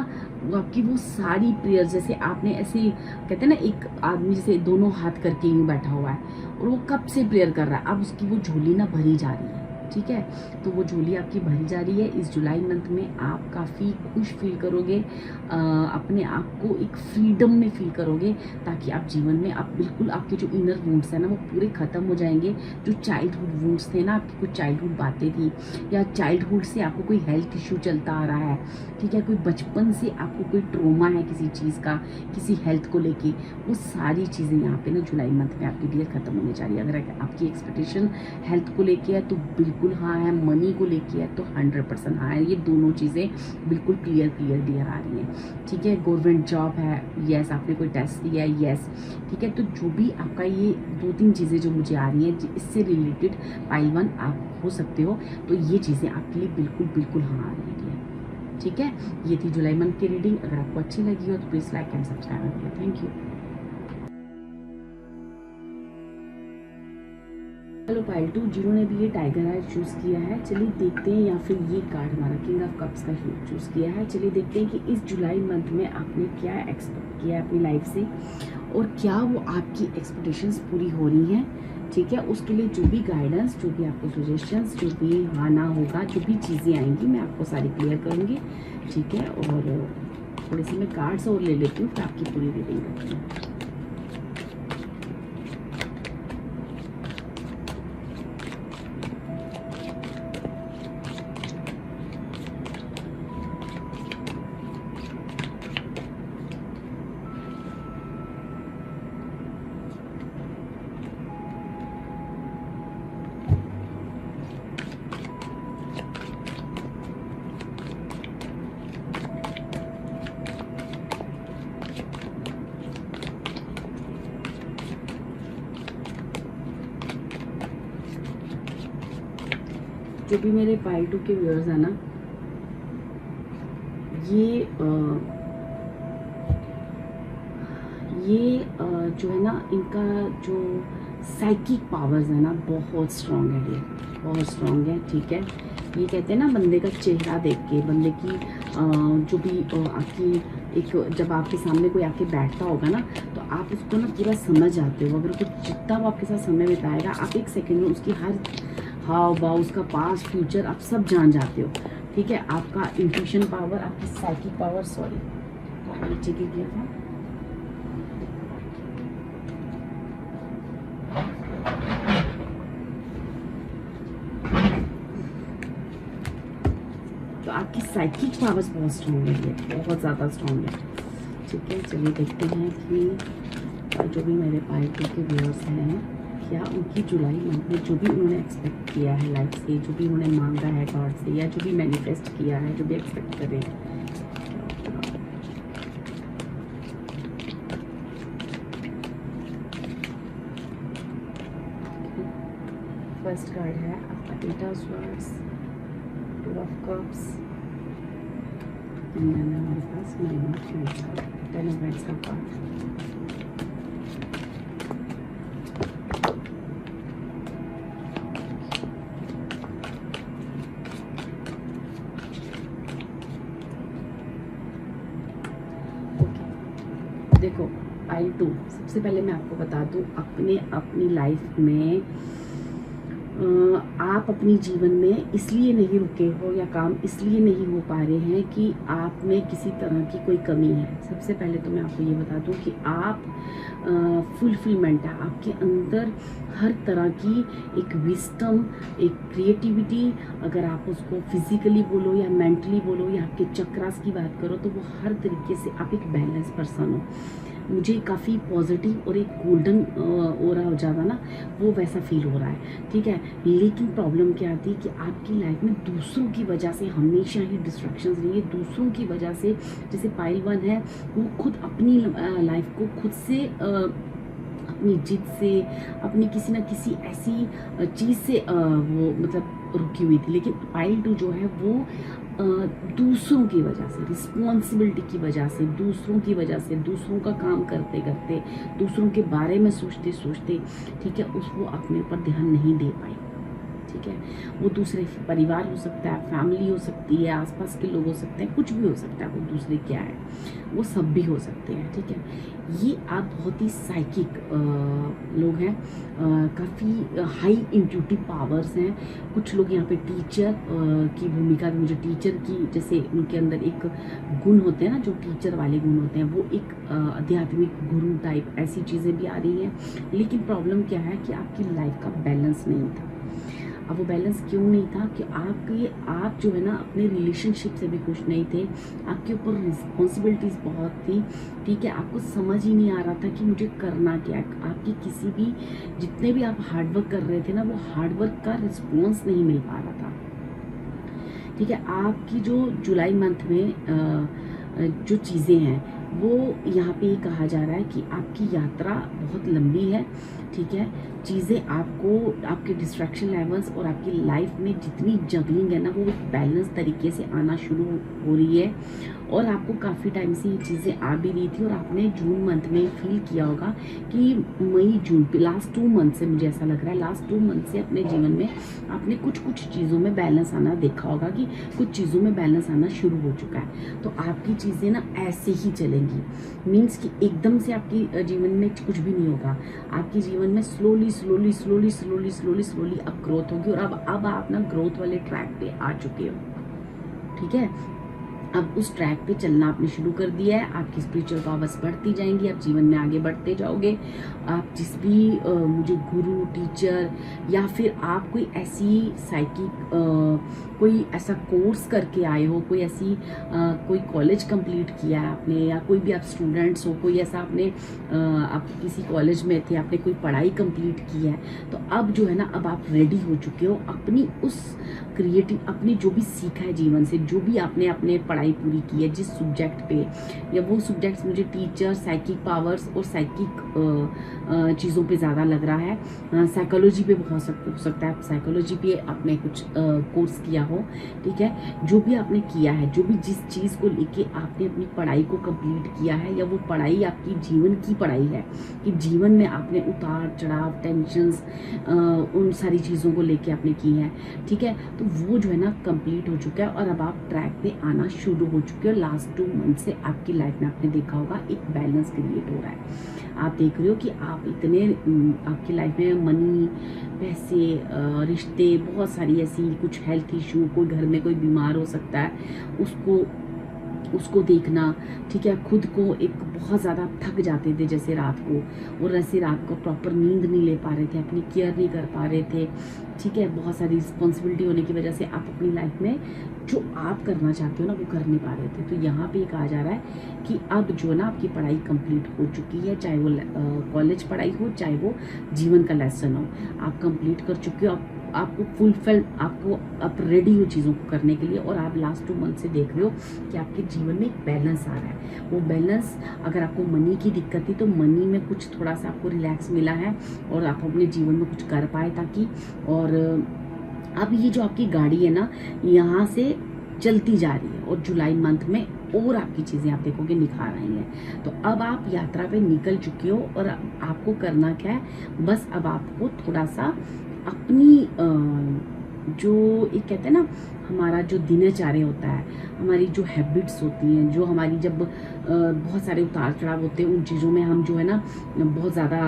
आपकी वो सारी प्रेयर, जैसे आपने ऐसे कहते हैं ना, एक आदमी जैसे दोनों हाथ करके यूं बैठा हुआ है और वो कब से प्रेयर कर रहा है, अब उसकी वो झोली ना भरी जा रही है। ठीक है, तो वो झोली आपकी भरी जा रही है। इस जुलाई मंथ में आप काफ़ी खुश फील करोगे, अपने आप को एक फ्रीडम में फील करोगे, ताकि आप जीवन में आप बिल्कुल, आपके जो इनर वुंड्स हैं ना वो पूरे ख़त्म हो जाएंगे। जो चाइल्डहुड वुंड्स थे ना, आपकी कुछ चाइल्डहुड बातें थी, या चाइल्डहुड से आपको कोई हेल्थ इशू चलता आ रहा है, ठीक है, कोई बचपन से आपको कोई ट्रोमा है किसी चीज़ का, किसी हेल्थ को लेके, वो सारी चीज़ें यहाँ पे ना जुलाई मंथ में आपकी डियर खत्म होने जा रही है। अगर आपकी एक्सपेक्टेशन हेल्थ को लेके है तो बिल्कुल हाँ है, मनी को लेके है तो 100% हाँ है। ये दोनों चीज़ें बिल्कुल क्लियर डियर आ रही हैं। ठीक है, गवर्नमेंट जॉब है, यस, आपने कोई टेस्ट दिया है, यस। ठीक है, तो जो भी आपका ये 2-3 चीज़ें जो मुझे आ रही हैं, इससे रिलेटेड पाइल 1 आप हो सकते हो, तो ये चीज़ें आपके लिए बिल्कुल हाँ आ रही है। ठीक है, ये थी जुलाई मंथ की रीडिंग। अगर आपको अच्छी लगी हो तो please like and subscribe. Thank you. Hello pile 2, जिन्होंने भी ये टाइगर आई चूज़ किया है, चलिए देखते हैं, या फिर ये कार्ड हमारा किंग ऑफ कप्स का चूज़ किया है। चलिए देखते हैं कि इस जुलाई मंथ में आपने क्या एक्सपेक्ट किया है अपनी लाइफ से, और क्या वो आपकी एक्सपेक्टेशंस पूरी हो रही हैं। ठीक है, उसके लिए जो भी गाइडेंस, जो भी आपको सजेशंस, जो भी हाँ ना होगा, जो भी चीज़ें आएंगी, मैं आपको सारी क्लियर करूँगी। ठीक है, और थोड़े से मैं कार्ड्स और ले लेती हूँ, फिर आपकी पूरी रीडिंग करती हूँ। जो भी मेरे पाई टू के व्यूअर्स हैं ना, ये जो है ना, इनका जो साइकिक पावर्स है ना बहुत स्ट्रॉन्ग है, ये बहुत स्ट्रॉन्ग है। ठीक है, ये कहते हैं ना बंदे का चेहरा देख के, बंदे की जो भी आपकी एक, जब आपके सामने कोई आके बैठता होगा ना तो आप उसको ना पूरा समझ जाते हो। अगर कुछ जितना वो आपके साथ समय बिताएगा, आप एक सेकंड में उसकी हर हाव भाव, उसका पास्ट फ्यूचर आप सब जान जाते हो। ठीक है, आपका इंट्यूशन पावर, आपकी साइकिक पावर, सॉरी नीचे गिर गया था। तो आपकी साइकिक पावर्स बहुत स्ट्रॉन्ग है, ये बहुत ज़्यादा स्ट्रॉन्ग है। ठीक है, चलिए देखते हैं कि जो भी मेरे पाई टू के व्यूअर्स हैं, क्या उनकी जुलाई मंथ में जो भी उन्होंने एक्सपेक्ट किया है लाइफ से, जो भी उन्होंने मांगा है गॉड से, या जो भी मैनिफेस्ट किया है, जो भी एक्सपेक्ट करें। फर्स्ट कार्ड है आपका 8 ऑफ स्वॉर्ड्स, 2 ऑफ कप्स, हमारे पास 9 ऑफ वांड्स का, 10 ऑफ वांड्स का कार्ड। देखो पाइल टू, सबसे पहले मैं आपको बता दूं, अपनी लाइफ में आप अपनी जीवन में इसलिए नहीं रुके हो या काम इसलिए नहीं हो पा रहे हैं कि आप में किसी तरह की कोई कमी है। सबसे पहले तो मैं आपको ये बता दूं कि आप फुलफिलमेंट है आपके अंदर, हर तरह की एक विस्डम, एक क्रिएटिविटी, अगर आप उसको फिजिकली बोलो या मेंटली बोलो या आपके चक्रास की बात करो, तो वो हर तरीके से आप एक बैलेंस पर्सन हो। मुझे काफ़ी पॉजिटिव और एक गोल्डन ओरा हो जाता ना, वो वैसा फील हो रहा है। ठीक है, लेकिन प्रॉब्लम क्या आती है कि आपकी लाइफ में दूसरों की वजह से हमेशा ही डिस्ट्रैक्शंस रही है। दूसरों की वजह से, जैसे पाइल वन है, वो खुद अपनी लाइफ को खुद से अपनी जिद से, अपनी किसी ना किसी ऐसी चीज़ से वो मतलब रुकी हुई थी। लेकिन पाइल टू जो है वो दूसरों की वजह से, रिस्पॉन्सिबिलिटी की वजह से, दूसरों की वजह से, दूसरों का काम करते करते, दूसरों के बारे में सोचते सोचते, ठीक है, उसको अपने ऊपर ध्यान नहीं दे पाई। ठीक है, वो दूसरे परिवार हो सकता है, फैमिली हो सकती है, आसपास के लोग हो सकते हैं, कुछ भी हो सकता है, वो दूसरे क्या है, वो सब भी हो सकते हैं। ठीक है, ये आप बहुत ही साइकिक लोग हैं, काफ़ी हाई इंट्यूटिव पावर्स हैं। कुछ लोग यहाँ पे टीचर की भूमिका, मुझे टीचर की, जैसे उनके अंदर एक गुण होते हैं ना, जो टीचर वाले गुण होते हैं, वो एक आध्यात्मिक गुरु टाइप ऐसी चीज़ें भी आ रही हैं। लेकिन प्रॉब्लम क्या है कि आपकी लाइफ का बैलेंस नहीं था। अब वो बैलेंस क्यों नहीं था कि आप जो है ना अपने रिलेशनशिप से भी खुश नहीं थे, आपके ऊपर रिस्पॉन्सिबिलिटीज़ बहुत थी। ठीक है, आपको समझ ही नहीं आ रहा था कि मुझे करना क्या है। आपकी किसी भी, जितने भी आप हार्डवर्क कर रहे थे ना, वो हार्डवर्क का रिस्पॉन्स नहीं मिल पा रहा था। ठीक है, आपकी जो जुलाई मंथ में जो चीज़ें हैं, वो यहाँ पे ये कहा जा रहा है कि आपकी यात्रा बहुत लंबी है। ठीक है, चीज़ें आपको, आपके डिस्ट्रैक्शन लेवल्स और आपकी लाइफ में जितनी जगलिंग है ना, वो एक बैलेंस तरीके से आना शुरू हो रही है। और आपको काफ़ी टाइम से ये चीज़ें आ भी रही थी, और आपने जून मंथ में फील किया होगा कि मई जून लास्ट 2 मंथ से, मुझे ऐसा लग रहा है लास्ट 2 मंथ से अपने जीवन में आपने कुछ चीज़ों में बैलेंस आना देखा होगा, कि कुछ चीज़ों में बैलेंस आना शुरू हो चुका है। तो आपकी चीज़ें ना ऐसे ही चलेंगी, मीन्स कि एकदम से आपकी जीवन में कुछ भी नहीं होगा। आपके जीवन में स्लोली अब ग्रोथ होगी, और अब आप ना ग्रोथ वाले ट्रैक पे आ चुके हो। ठीक है, अब उस ट्रैक पे चलना आपने शुरू कर दिया है। आपकी स्पिरिचुअल पावर्स बढ़ती जाएंगी, आप जीवन में आगे बढ़ते जाओगे। आप जिस भी मुझे गुरु, टीचर, या फिर आप कोई ऐसी साइकिक कोई ऐसा कोर्स करके आए हो, कोई ऐसी कोई कॉलेज कंप्लीट किया है आपने, या कोई भी आप स्टूडेंट्स हो, कोई ऐसा आपने आप किसी कॉलेज में थे, आपने कोई पढ़ाई कंप्लीट की है, तो अब जो है ना, अब आप रेडी हो चुके हो अपनी उस क्रिएटिव, अपनी जो भी सीखा है जीवन से, जो भी आपने अपने पढ़ाई पूरी की है, जिस सब्जेक्ट पे, या वो सब्जेक्ट्स मुझे टीचर, साइकिक पावर्स और साइकिक चीज़ों पे ज़्यादा लग रहा है। साइकोलॉजी पे बहुत हो सकता है, साइकोलॉजी पे आपने कुछ कोर्स किया हो, ठीक है। जो भी आपने किया है, जो भी जिस चीज़ को लेके आपने अपनी पढ़ाई को कंप्लीट किया है, या वो पढ़ाई आपकी जीवन की पढ़ाई है कि जीवन में आपने उतार चढ़ाव, टेंशन्स, उन सारी चीज़ों को लेके आपने की है, ठीक है। तो वो जो है ना कंप्लीट हो चुका है और अब आप ट्रैक पे आना शुरू हो चुके हो। लास्ट 2 मंथ से आपकी लाइफ में आपने देखा होगा एक बैलेंस क्रिएट हो रहा है। आप देख रहे हो कि आप इतने आपकी लाइफ में मनी, पैसे, रिश्ते, बहुत सारी ऐसी कुछ हेल्थ इशू, कोई घर में कोई बीमार हो सकता है, उसको देखना, ठीक है। खुद को एक बहुत ज़्यादा थक जाते थे जैसे रात को, और ऐसे रात को प्रॉपर नींद नहीं ले पा रहे थे, अपनी केयर नहीं कर पा रहे थे, ठीक है। बहुत सारी रिस्पॉन्सिबिलिटी होने की वजह से आप अपनी लाइफ में जो आप करना चाहते हो ना वो कर नहीं पा रहे थे। तो यहाँ पे कहा जा रहा है कि अब जो है ना आपकी पढ़ाई कंप्लीट हो चुकी है, चाहे वो कॉलेज पढ़ाई हो, चाहे वो जीवन का लेसन हो, आप कंप्लीट कर चुके हो। आपको फुलफिल, आपको आप रेडी हो चीज़ों को करने के लिए, और आप लास्ट 2 मंथ से देख रहे हो कि आपके जीवन में एक बैलेंस आ रहा है। वो बैलेंस, अगर आपको मनी की दिक्कत थी तो मनी में कुछ थोड़ा सा आपको रिलैक्स मिला है और आप अपने जीवन में कुछ कर पाए ताकि, और अब ये जो आपकी गाड़ी है ना यहाँ से चलती जा रही है, और जुलाई मंथ में और आपकी चीज़ें आप देखोगे निखार आई हैं। तो अब आप यात्रा पे निकल चुके हो, और आपको करना क्या है, बस अब आपको थोड़ा सा अपनी जो एक कहते हैं ना, हमारा जो दिनचर्या होता है, हमारी जो हैबिट्स होती हैं, जो हमारी जब बहुत सारे उतार चढ़ाव होते हैं, उन चीज़ों में हम जो है ना बहुत ज़्यादा,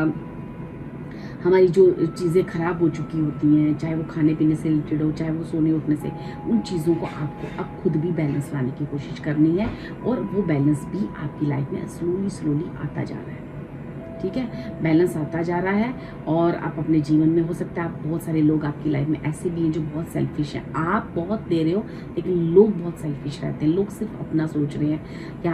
हमारी जो चीज़ें ख़राब हो चुकी होती हैं, चाहे वो खाने पीने से रिलेटेड हो, चाहे वो सोने उठने से, उन चीज़ों को आपको अब खुद भी बैलेंस लाने की कोशिश करनी है, और वो बैलेंस भी आपकी लाइफ में स्लोली आता जा रहा है, ठीक है। बैलेंस आता जा रहा है, और आप अपने जीवन में, हो सकता है आप, बहुत सारे लोग आपकी लाइफ में ऐसे भी हैं जो बहुत सेल्फिश हैं। आप बहुत दे रहे हो लेकिन लोग बहुत सेल्फिश रहते हैं, लोग सिर्फ अपना सोच रहे हैं, या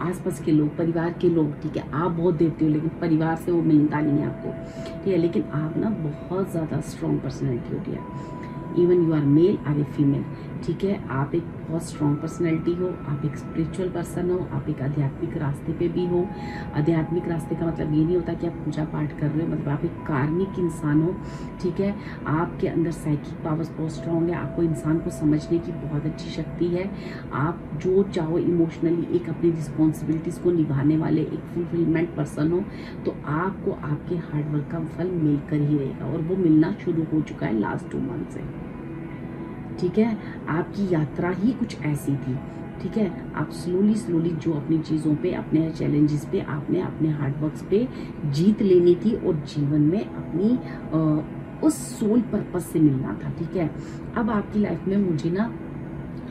आसपास के लोग, परिवार के लोग, ठीक है। आप बहुत देते हो लेकिन परिवार से वो मिलता नहीं है आपको, ठीक है। लेकिन आप ना बहुत ज़्यादा स्ट्रॉन्ग पर्सनैलिटी होती है, even you are male or a female, ठीक है। आप एक बहुत स्ट्रॉन्ग पर्सनैलिटी हो, आप एक स्पिरिचुअल पर्सन हो, आप एक आध्यात्मिक रास्ते पे भी हो। आध्यात्मिक रास्ते का मतलब ये नहीं होता कि आप पूजा पाठ कर रहे हो, मतलब आप एक कार्मिक इंसान हो, ठीक है। आपके अंदर साइकिक पावर्स बहुत स्ट्रॉन्ग है, आपको इंसान को समझने की बहुत अच्छी शक्ति है। आप जो चाहो इमोशनली एक अपनी रिस्पॉन्सिबिलिटीज़ को निभाने वाले एक फुलफिलमेंट पर्सन हो, तो आपको आपके हार्डवर्क का फल मिलकर ही रहेगा, और वो मिलना शुरू हो चुका है लास्ट 2 मंथ से, ठीक है। आपकी यात्रा ही कुछ ऐसी थी, ठीक है। आप स्लोली जो अपनी चीज़ों पे, अपने चैलेंजेस पे, आपने अपने हार्डवर्क्स पे जीत लेनी थी, और जीवन में अपनी उस सोल पर्पस से मिलना था, ठीक है। अब आपकी लाइफ में मुझे ना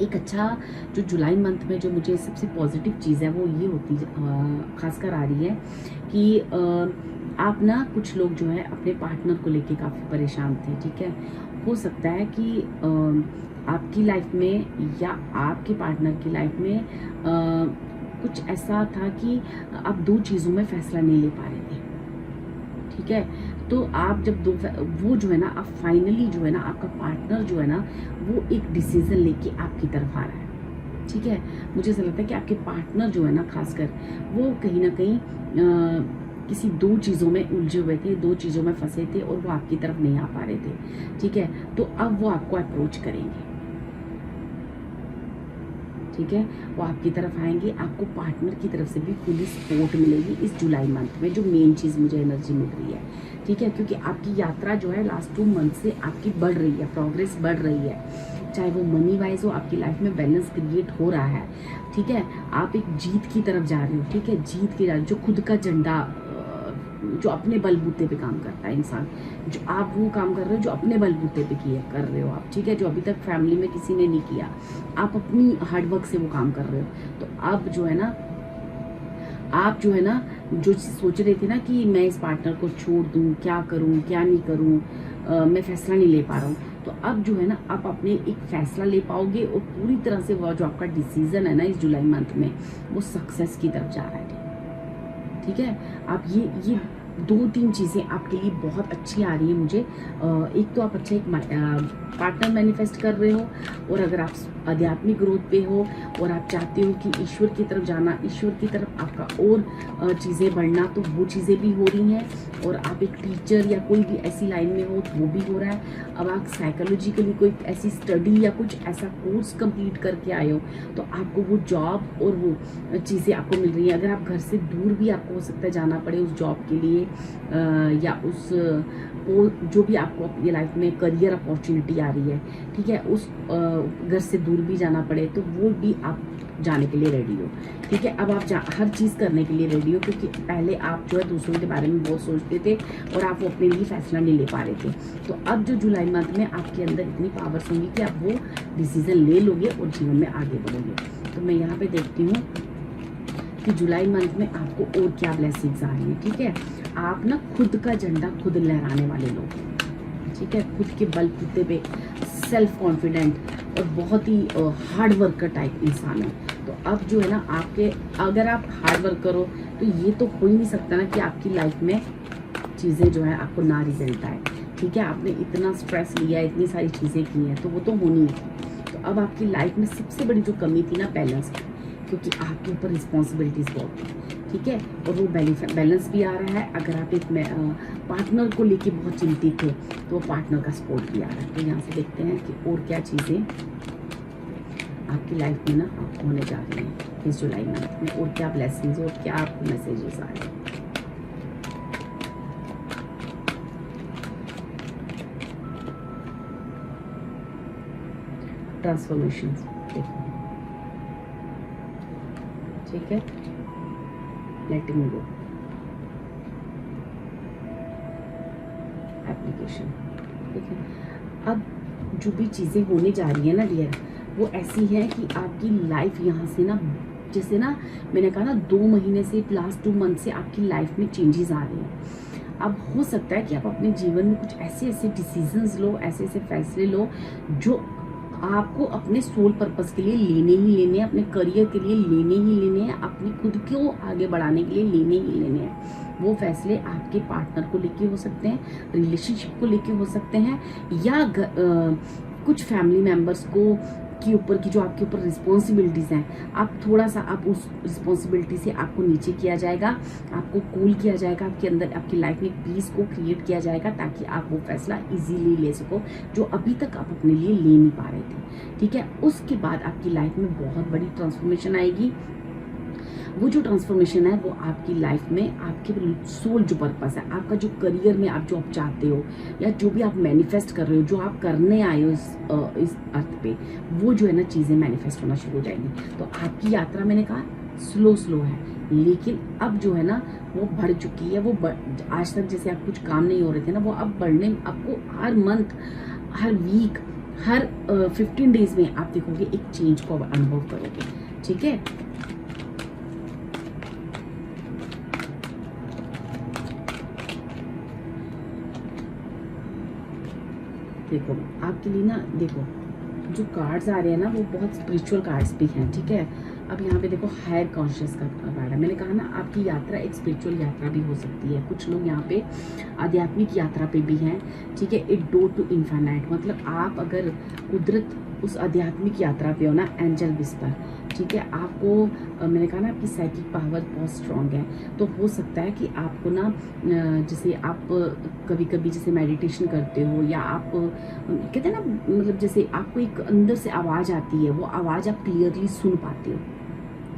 एक अच्छा, जो जुलाई मंथ में जो मुझे सबसे पॉजिटिव चीज़ है वो ये होती खासकर आ रही है कि आप ना, कुछ लोग जो है अपने पार्टनर को लेके काफ़ी परेशान थे, ठीक है। हो सकता है कि आपकी लाइफ में या आपके पार्टनर की लाइफ में कुछ ऐसा था कि आप 2 चीज़ों में फैसला नहीं ले पा रहे थे, ठीक है। तो आप जब वो जो है ना, आप फाइनली जो है ना, आपका पार्टनर जो है ना वो एक डिसीजन लेके आपकी तरफ आ रहा है, ठीक है। मुझे ऐसा लगता है कि आपके पार्टनर जो है ना, खासकर वो कहीं ना कहीं किसी 2 चीज़ों में उलझे हुए थे, 2 चीज़ों में फंसे थे, और वो आपकी तरफ नहीं आ पा रहे थे, ठीक है। तो अब वो आपको अप्रोच करेंगे, ठीक है। वो आपकी तरफ आएंगे, आपको पार्टनर की तरफ से भी फुली सपोर्ट मिलेगी इस जुलाई मंथ में, जो मेन चीज़ मुझे एनर्जी मिल रही है, ठीक है। क्योंकि आपकी यात्रा जो है लास्ट 2 मंथ से आपकी बढ़ रही है, प्रोग्रेस बढ़ रही है, चाहे वो मनी वाइज हो, आपकी लाइफ में बैलेंस क्रिएट हो रहा है, ठीक है। आप एक जीत की तरफ जा रहे हो, ठीक है। जीत की, जो खुद का झंडा, जो अपने बलबूते पे काम करता है इंसान, जो आप वो काम कर रहे हो जो अपने बलबूते पे कर रहे हो आप, ठीक है। जो अभी तक फैमिली में किसी ने नहीं किया, आप अपनी हार्डवर्क से वो काम कर रहे हो। तो अब जो है ना, आप जो है ना, जो सोच रहे थे ना कि मैं इस पार्टनर को छोड़ दूं, क्या करूं क्या नहीं करूं, मैं फैसला नहीं ले पा रहा हूं, तो अब जो है ना, आप अपने एक फैसला ले पाओगे, और पूरी तरह से वो जो आपका डिसीजन है ना इस जुलाई मंथ में, वो सक्सेस की तरफ जा रहा है, ठीक है। आप ये दो तीन चीज़ें आपके लिए बहुत अच्छी आ रही है मुझे। एक तो आप अच्छा एक पार्टनर मैनिफेस्ट कर रहे हो, और अगर आप आध्यात्मिक ग्रोथ पे हो और आप चाहते हो कि ईश्वर की तरफ जाना, ईश्वर की तरफ आपका और चीज़ें बढ़ना, तो वो चीज़ें भी हो रही हैं। और आप एक टीचर या कोई भी ऐसी लाइन में हो तो वो भी हो रहा है। अब आप साइकोलॉजिकली कोई ऐसी स्टडी या कुछ ऐसा कोर्स कंप्लीट करके आए हो तो आपको वो जॉब और वो चीज़ें आपको मिल रही हैं। अगर आप घर से दूर भी आपको हो सकता है जाना पड़े उस जॉब के लिए, या उस वो जो भी आपको अपनी लाइफ में करियर अपॉर्चुनिटी आ रही है, ठीक है, उस घर से दूर भी जाना पड़े तो वो भी आप जाने के लिए रेडी हो। ठीक है, अब आप हर चीज़ करने के लिए रेडी हो, क्योंकि पहले आप जो है दूसरों के बारे में बहुत सोचते थे और आप वो अपने लिए फैसला नहीं ले पा रहे थे। तो अब जो जुलाई मंथ में आपके अंदर इतनी पावर्स होंगी कि आप वो डिसीजन ले लोगे और जीवन में आगे बढ़ोगे। तो मैं यहाँ पे देखती हूँ कि जुलाई मंथ में आपको और क्या ब्लेसिंग्स आ रही हैं। ठीक है, आप ना खुद का झंडा खुद लहराने वाले लोग, ठीक है, खुद के बलबूते पे सेल्फ कॉन्फिडेंट और बहुत ही हार्ड वर्कर टाइप इंसान है। तो अब जो है ना आपके, अगर आप हार्ड वर्क करो तो ये तो हो ही नहीं सकता ना कि आपकी लाइफ में चीज़ें जो है आपको ना रिजल्ट आए। ठीक है, आपने इतना स्ट्रेस लिया, इतनी सारी चीज़ें की हैं तो वो तो होनी है। तो अब आपकी लाइफ में सबसे बड़ी जो कमी थी ना, बैलेंस की, क्योंकि आपके ऊपर रिस्पॉन्सिबिलिटीज़ बहुत थी। ठीक है, और वो बैलेंस भी आ रहा है। अगर आप एक पार्टनर को लेके बहुत चिंतित थे तो पार्टनर का सपोर्ट भी आ रहा है। तो यहाँ से देखते हैं कि और क्या चीज़ें आपकी लाइफ में ना आपको होने जा रही हैं इस जुलाई मंथ में, और क्या ब्लेसिंग्स और क्या आपको मैसेजेस आ रहे हैं। ट्रांसफॉर्मेशन देखो, ठीक है, लेटिंग गो, एप्लीकेशन। ठीक है, अब जो भी चीज़ें होने जा रही है ना डियर, वो ऐसी है कि आपकी लाइफ यहाँ से ना, जैसे ना मैंने कहा ना 2 महीने से, लास्ट 2 मंथ से आपकी लाइफ में चेंजेस आ रहे हैं। अब हो सकता है कि आप अपने जीवन में कुछ ऐसे ऐसे डिसीजंस लो, ऐसे ऐसे फैसले लो जो आपको अपने सोल पर्पस के लिए लेने ही लेने हैं, अपने करियर के लिए लेने ही लेने हैं, अपनी खुद को आगे बढ़ाने के लिए लेने ही लेने हैं। वो फैसले आपके पार्टनर को लेके हो सकते हैं, रिलेशनशिप को लेके हो सकते हैं, या कुछ फैमिली मेम्बर्स को के ऊपर की जो आपके ऊपर रिस्पॉन्सिबिलिटीज़ हैं, आप थोड़ा सा आप उस रिस्पॉन्सिबिलिटी से आपको नीचे किया जाएगा, आपको कूल किया जाएगा, आपके अंदर आपकी लाइफ में पीस को क्रिएट किया जाएगा ताकि आप वो फैसला इजीली ले सको जो अभी तक आप अपने लिए ले नहीं पा रहे थे। ठीक है, उसके बाद आपकी लाइफ में बहुत बड़ी ट्रांसफॉर्मेशन आएगी। वो जो ट्रांसफॉर्मेशन है वो आपकी लाइफ में आपके सोल जो पर्पस है, आपका जो करियर में आप जो आप चाहते हो या जो भी आप मैनिफेस्ट कर रहे हो, जो आप करने आए हो इस अर्थ पे, वो जो है ना चीज़ें मैनिफेस्ट होना शुरू हो जाएंगी। तो आपकी यात्रा मैंने कहा स्लो है, लेकिन अब जो है ना वो बढ़ चुकी है। वो आज तक जैसे आप कुछ काम नहीं हो रहे थे ना, वो अब बढ़ने, आपको हर मंथ, हर वीक, हर 15 डेज में आप देखोगे एक चेंज को अनुभव करोगे। ठीक है, देखो आपके लिए ना, देखो जो कार्ड्स आ रहे हैं ना वो बहुत स्पिरिचुअल कार्ड्स भी हैं। ठीक है, अब यहाँ पे देखो हायर कॉन्शियस का कार्ड है। मैंने कहा ना आपकी यात्रा एक स्पिरिचुअल यात्रा भी हो सकती है। कुछ लोग यहाँ पे आध्यात्मिक यात्रा पे भी हैं। ठीक है, इट डोर टू इन्फाइनाइट, मतलब आप अगर कुदरत उस आध्यात्मिक यात्रा पे हो ना, एंजल विस्पर, ठीक है, आपको मैंने कहा ना आपकी साइकिक पावर बहुत स्ट्रांग है। तो हो सकता है कि आपको ना जैसे आप कभी कभी जैसे मेडिटेशन करते हो, या आप कहते हैं ना, मतलब जैसे आपको एक अंदर से आवाज़ आती है, वो आवाज़ आप क्लियरली सुन पाते हो।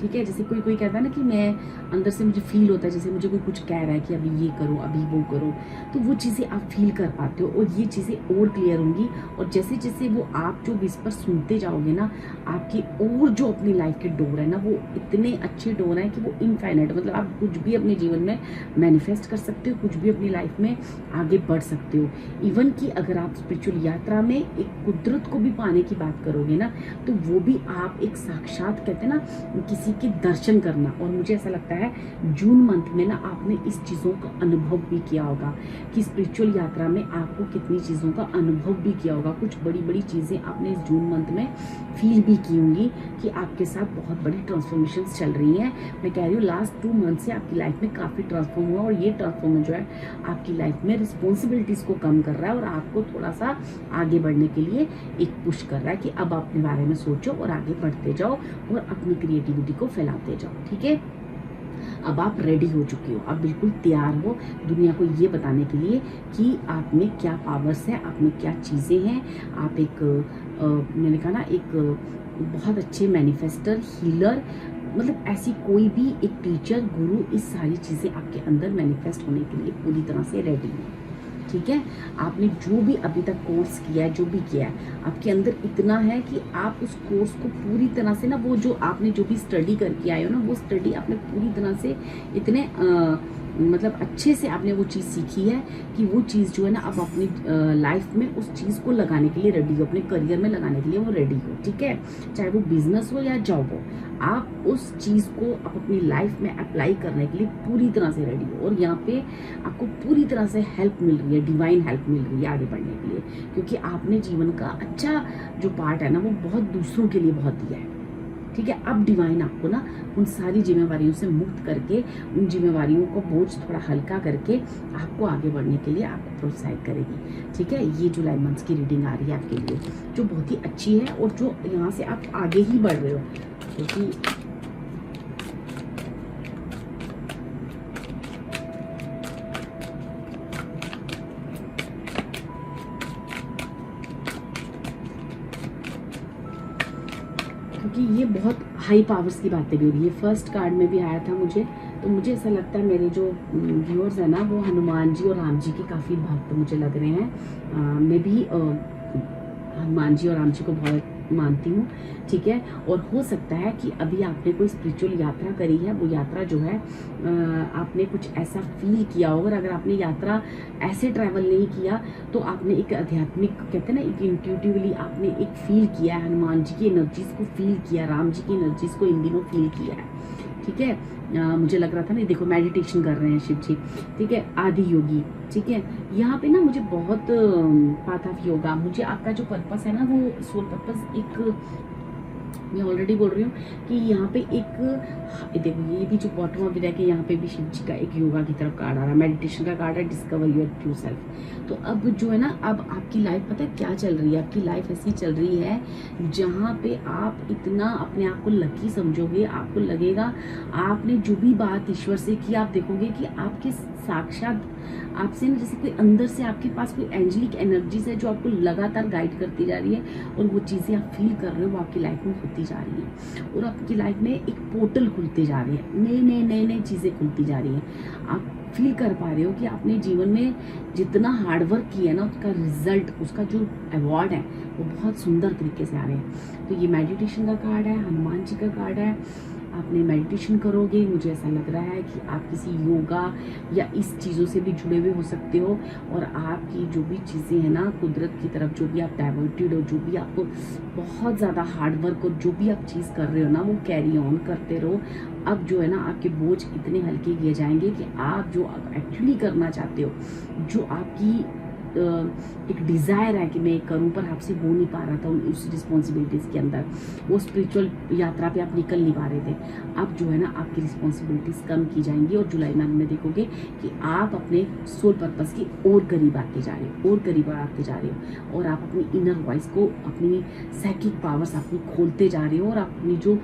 ठीक है, जैसे कोई कहता है ना कि मैं अंदर से मुझे फील होता है जैसे मुझे कोई कुछ कह रहा है कि अभी ये करो, अभी वो करो, तो वो चीज़ें आप फील कर पाते हो और ये चीज़ें और क्लियर होंगी। और जैसे जैसे वो आप जो विस्पर सुनते जाओगे ना, आपकी और जो अपनी लाइफ के डोर है ना, वो इतने अच्छे डोर हैं कि वो इनफाइनाइट, मतलब आप कुछ भी अपने जीवन में मैनिफेस्ट कर सकते हो, कुछ भी अपनी लाइफ में आगे बढ़ सकते हो। इवन कि अगर आप स्पिरिचुअल यात्रा में एक कुदरत को भी पाने की बात करोगे ना, तो वो भी आप एक साक्षात, कहते हैं ना, किसी किसी के दर्शन करना। और मुझे ऐसा लगता है जून मंथ में ना आपने इस चीज़ों का अनुभव भी किया होगा कि स्पिरिचुअल यात्रा में आपको कितनी चीज़ों का अनुभव भी किया होगा। कुछ बड़ी बड़ी चीज़ें आपने इस जून मंथ में फील भी की होंगी कि आपके साथ बहुत बड़ी ट्रांसफॉर्मेशंस चल रही हैं। मैं कह रही हूँ लास्ट 2 मंथ से आपकी लाइफ में काफ़ी ट्रांसफॉर्म हुआ, और ये ट्रांसफॉर्म जो है आपकी लाइफ में रिस्पॉन्सिबिलिटीज़ को कम कर रहा है और आपको थोड़ा सा आगे बढ़ने के लिए एक पुश कर रहा है कि अब अपने बारे में सोचो और आगे बढ़ते जाओ और अपनी क्रिएटिविटी को फैलाते जाओ। ठीक है, अब आप रेडी हो चुके हो, आप बिल्कुल तैयार हो दुनिया को ये बताने के लिए कि आप में क्या पावर्स है, आप में क्या चीज़ें हैं। आप एक मैंने कहा ना एक बहुत अच्छे मैनिफेस्टर, हीलर, मतलब ऐसी कोई भी एक टीचर, गुरु, इस सारी चीज़ें आपके अंदर मैनिफेस्ट होने के लिए पूरी तरह से रेडी है। ठीक है, आपने जो भी अभी तक कोर्स किया है, जो भी किया है, आपके अंदर इतना है कि आप उस कोर्स को पूरी तरह से ना, वो जो आपने जो भी स्टडी करके आए हो ना, वो स्टडी आपने पूरी तरह से इतने मतलब अच्छे से आपने वो चीज़ सीखी है कि वो चीज़ जो है ना अब अपनी लाइफ में उस चीज़ को लगाने के लिए रेडी हो, अपने करियर में लगाने के लिए वो रेडी हो। ठीक है, चाहे वो बिजनेस हो या जॉब हो, आप उस चीज़ को आप अपनी लाइफ में अप्लाई करने के लिए पूरी तरह से रेडी हो। और यहाँ पे आपको पूरी तरह से हेल्प मिल रही है, डिवाइन हेल्प मिल रही है आगे बढ़ने के लिए, क्योंकि आपने जीवन का अच्छा जो पार्ट है ना वो बहुत दूसरों के लिए बहुत दिया है। ठीक है, अब डिवाइन आपको ना उन सारी जिम्मेवारियों से मुक्त करके, उन जिम्मेवारियों को बोझ थोड़ा हल्का करके आपको आगे बढ़ने के लिए आपको प्रोत्साहित करेगी। ठीक है, ये जुलाई मंथ की रीडिंग आ रही है आपके लिए, जो बहुत ही अच्छी है और जो यहाँ से आप आगे ही बढ़ रहे हो, क्योंकि ये बहुत हाई पावर्स की बातें भी हो रही है। फर्स्ट कार्ड में भी आया था मुझे, तो मुझे ऐसा लगता है मेरे जो व्यूअर्स है ना वो हनुमान जी और राम जी के काफ़ी भक्त मुझे लग रहे हैं। मैं भी हनुमान जी और राम जी को बहुत मानती हूँ। ठीक है, और हो सकता है कि अभी आपने कोई स्पिरिचुअल यात्रा करी है, वो यात्रा जो है आपने कुछ ऐसा फील किया होगा। अगर आपने यात्रा ऐसे ट्रैवल नहीं किया तो आपने एक आध्यात्मिक, कहते हैं ना, एक इंट्यूटिवली आपने एक फील किया है, हनुमान जी की एनर्जीज को फील किया, राम जी की एनर्जीज को इन दिनों फील किया है। ठीक है, मुझे लग रहा था ना, देखो मेडिटेशन कर रहे हैं शिव जी। ठीक है, आदि योगी। ठीक है, यहाँ पे ना मुझे बहुत पाथ ऑफ योगा, मुझे आपका जो पर्पस है ना वो सोल पर्पस, एक मैं ऑलरेडी बोल रही हूँ कि यहाँ पे एक देखो ये भी जो बॉटम ऑफ है कि यहाँ पे भी शिव जी का एक योगा की तरफ कार्ड आ रहा है, मेडिटेशन का कार्ड है, डिस्कवर योर ट्रू सेल्फ। तो अब जो है ना, अब आपकी लाइफ पता है क्या चल रही है, आपकी लाइफ ऐसी चल रही है जहाँ पे आप इतना अपने आप को लकी समझोगे, आपको लगेगा आपने जो भी बात ईश्वर से की, आप देखोगे कि आपके साक्षात आपसे ना जैसे कोई अंदर से आपके पास कोई एंजेलिक एनर्जीज है जो आपको लगातार गाइड करती जा रही है, और वो चीज़ें आप फील कर रहे हो वो आपकी लाइफ में होती जा रही है, और आपकी लाइफ में एक पोर्टल खुलते जा रहे हैं, नई चीज़ें खुलती जा रही हैं। आप फील कर पा रहे हो कि आपने जीवन में जितना हार्डवर्क किया है ना उसका रिजल्ट, उसका जो अवार्ड है वो बहुत सुंदर तरीके से आ रहे हैं। तो ये मेडिटेशन का कार्ड है, हनुमान जी का कार्ड है। आपने मेडिटेशन करोगे, मुझे ऐसा लग रहा है कि आप किसी योगा या इस चीज़ों से भी जुड़े हुए हो सकते हो, और आपकी जो भी चीज़ें हैं ना कुदरत की तरफ, जो भी आप डाइवर्टेड हो, जो भी आपको बहुत ज़्यादा हार्डवर्क और जो भी आप चीज़ कर रहे हो ना वो कैरी ऑन करते रहो। अब जो है ना आपके बोझ इतने हल्के किए जाएंगे कि आप जो एक्चुअली करना चाहते हो, जो आपकी एक डिज़ायर है कि मैं करूं पर आपसे हो नहीं पा रहा था उस रिस्पॉन्सिबिलिटीज़ के अंदर, वो स्पिरिचुअल यात्रा पे आप निकल नहीं पा रहे थे, अब जो है ना आपकी रिस्पॉन्सिबिलिटीज़ कम की जाएंगी, और जुलाई मंथ में देखोगे कि आप अपने सोल पर्पस की और करीब आते जा रहे हो, और करीब आते जा रहे हो, और आप अपनी इनर वॉइस को, अपनी साइकिक पावर्स अपनी खोलते जा रहे हो, और अपनी जो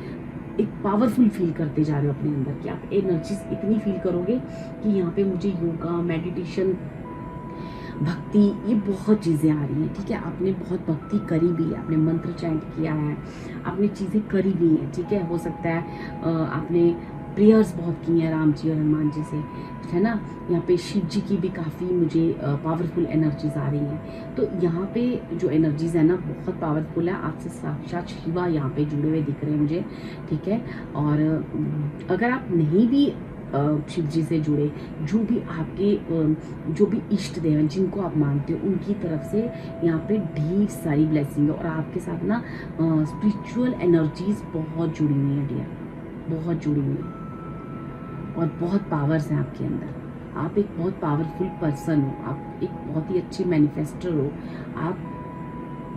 एक पावरफुल फील करते जा रहे हो अपने अंदर, कि आप एनर्जीज इतनी फील करोगे कि यहाँ पे मुझे योगा, मेडिटेशन, भक्ति, ये बहुत चीज़ें आ रही हैं। ठीक है, आपने बहुत भक्ति करी भी है, आपने मंत्र चैंट किया है, आपने चीज़ें करी भी हैं। ठीक है, हो सकता है आपने प्रेयर्स बहुत की हैं राम जी और हनुमान जी से, है ना। यहाँ पे शिव जी की भी काफ़ी मुझे पावरफुल एनर्जीज आ रही हैं। तो यहाँ पे जो एनर्जीज है ना बहुत पावरफुल है, आपसे साक्षात शिवा यहाँ पे जुड़े हुए दिख रहे हैं मुझे। ठीक है, और अगर आप नहीं भी शिव जी से जुड़े, जो भी आपके जो भी इष्ट देव हैं जिनको आप मानते हो, उनकी तरफ से यहाँ पे ढेर सारी ब्लेसिंग है, और आपके साथ ना स्पिरिचुअल एनर्जीज बहुत जुड़ी हुई है डियर। बहुत जुड़ी हुई हैं और बहुत पावर्स हैं आपके अंदर। आप एक बहुत पावरफुल पर्सन हो, आप एक बहुत ही अच्छे मैनिफेस्टर हो, आप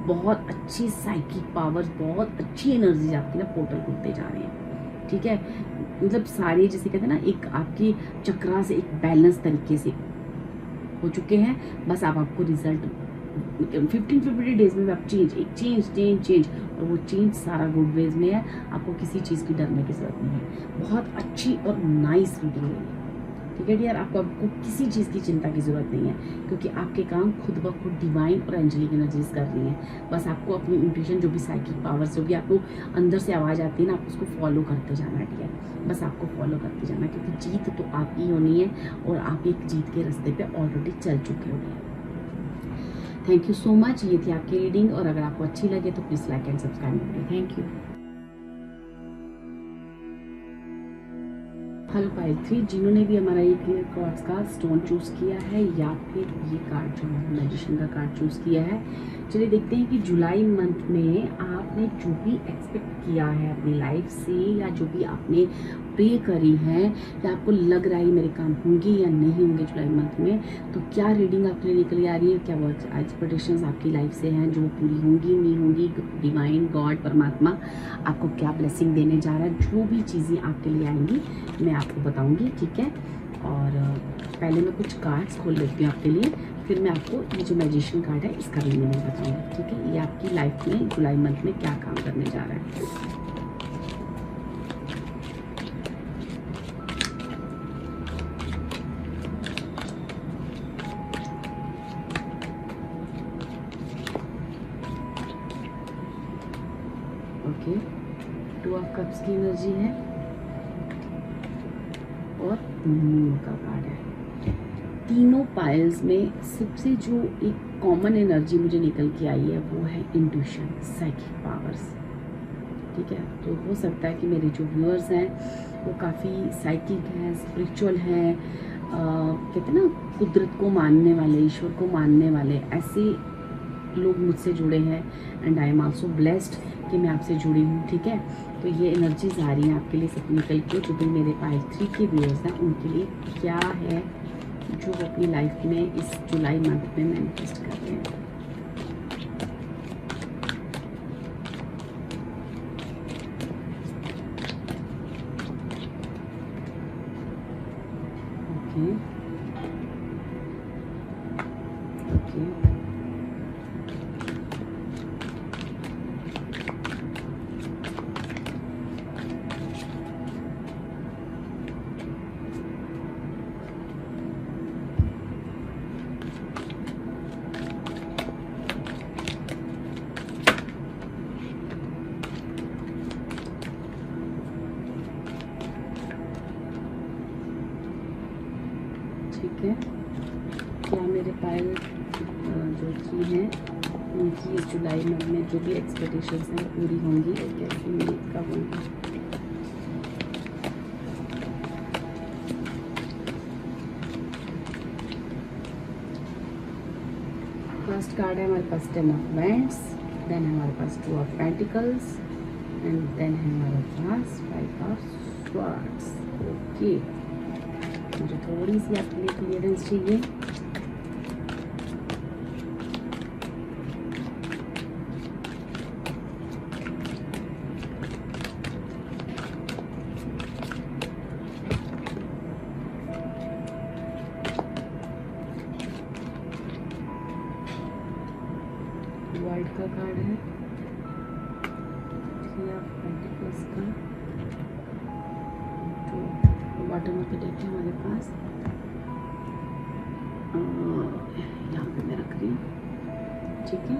बहुत अच्छी साइकिक पावर्स, बहुत अच्छी एनर्जी आपकी ना पोर्टल खुलते जा रहे हैं, ठीक है। मतलब सारे जैसे कहते हैं ना, एक आपके चक्रा से एक बैलेंस तरीके से हो चुके हैं। बस आपको रिजल्ट 15-50 डेज में आप चेंज और वो चेंज सारा गुड वेज में है। आपको किसी चीज़ की डरने की जरूरत नहीं है। बहुत अच्छी और नाइस रीडिंग है, ठीक है डियर। आपको किसी चीज़ की चिंता की ज़रूरत नहीं है, क्योंकि आपके काम खुद ब खुद डिवाइन और एंजेलिक एनर्जीज कर रही हैं। बस आपको अपनी इंट्यूशन, जो भी साइकिक पावर्स, जो भी आपको अंदर से आवाज़ आती है ना, आप उसको फॉलो करते जाना है डियर। बस आपको फॉलो करते जाना, क्योंकि जीत तो आप ही होनी है और आप एक जीत के रास्ते पे ऑलरेडी चल चुके हो dear. Thank you so much. ये थी आपकी रीडिंग, और अगर आपको अच्छी लगे तो प्लीज़ लाइक एंड सब्सक्राइब करें। Thank you. हेलो पाइल 3, जिन्होंने भी हमारा ये क्लियर कार्ड्स का स्टोन चूज़ किया है या फिर ये कार्ड जो है मैजिशियन का कार्ड चूज़ किया है, चलिए देखते हैं कि जुलाई मंथ में आपने जो भी एक्सपेक्ट किया है अपनी लाइफ से, या जो भी आपने प्रे करी है, या आपको लग रहा है मेरे काम होंगे या नहीं होंगे जुलाई मंथ में, तो क्या रीडिंग आपके लिए निकल आ रही है, क्या वो एक्सपेक्टेशंस आपकी लाइफ से हैं जो पूरी होंगी नहीं होंगी, डिवाइन गॉड परमात्मा आपको क्या ब्लेसिंग देने जा रहा है, जो भी चीज़ें आपके लिए आएंगी मैं आपको बताऊंगी, ठीक है। और पहले मैं कुछ कार्ड्स खोल लेती हूँ आपके लिए, फिर मैं आपको ये जो मैजिशियन कार्ड है इसका भी मीनिंग बताऊंगी, ठीक है। ये आपकी लाइफ में जुलाई मंथ में क्या काम करने जा रहा है। ओके, 2 ऑफ कप्स की एनर्जी है और मून का कार्ड है। तीनों पाइल्स में सबसे जो एक कॉमन एनर्जी मुझे निकल के आई है वो है इंट्यूशन, साइकिक पावर्स, ठीक है। तो हो सकता है कि मेरे जो व्यूअर्स हैं वो काफ़ी साइकिक हैं, स्पिरिचुअल हैं, कहते हैं ना कुदरत को मानने वाले, ईश्वर को मानने वाले, ऐसे लोग मुझसे जुड़े हैं। And I am also blessed कि मैं आपसे जुड़ी हूँ, ठीक है। तो ये एनर्जीज आ रही हैं आपके लिए सब निकल के, जो भी मेरे पाइल 3 के व्यूअर्स हैं उनके लिए क्या है जो वो अपनी लाइफ में इस जुलाई मंथ में मैनिफेस्ट कर रहे हैं। ओके ओके, ठीक है। क्या मेरे पाइल जो 3 हैं उनकी इस जुलाई मंथ में जो भी एक्सपेक्टेशंस हैं पूरी होंगी और कैसी उम्मीद कब होंगी। फर्स्ट कार्ड है हमारे पास 10 ऑफ वैंड्स, देन है हमारे पास 2 ऑफ पेंटिकल्स, एंड देन है हमारे पास 5 ऑफ स्वॉर्ड्स। ओके, मुझे थोड़ी सी आपके लिए क्लियरेंस चाहिए। वर्ल्ड का कार्ड है, 3 ऑफ पेंटिकल्स का, तो बॉटम ऑफ द डेक है हमारे पास, यहाँ पे मैं रख रही हूँ, ठीक है।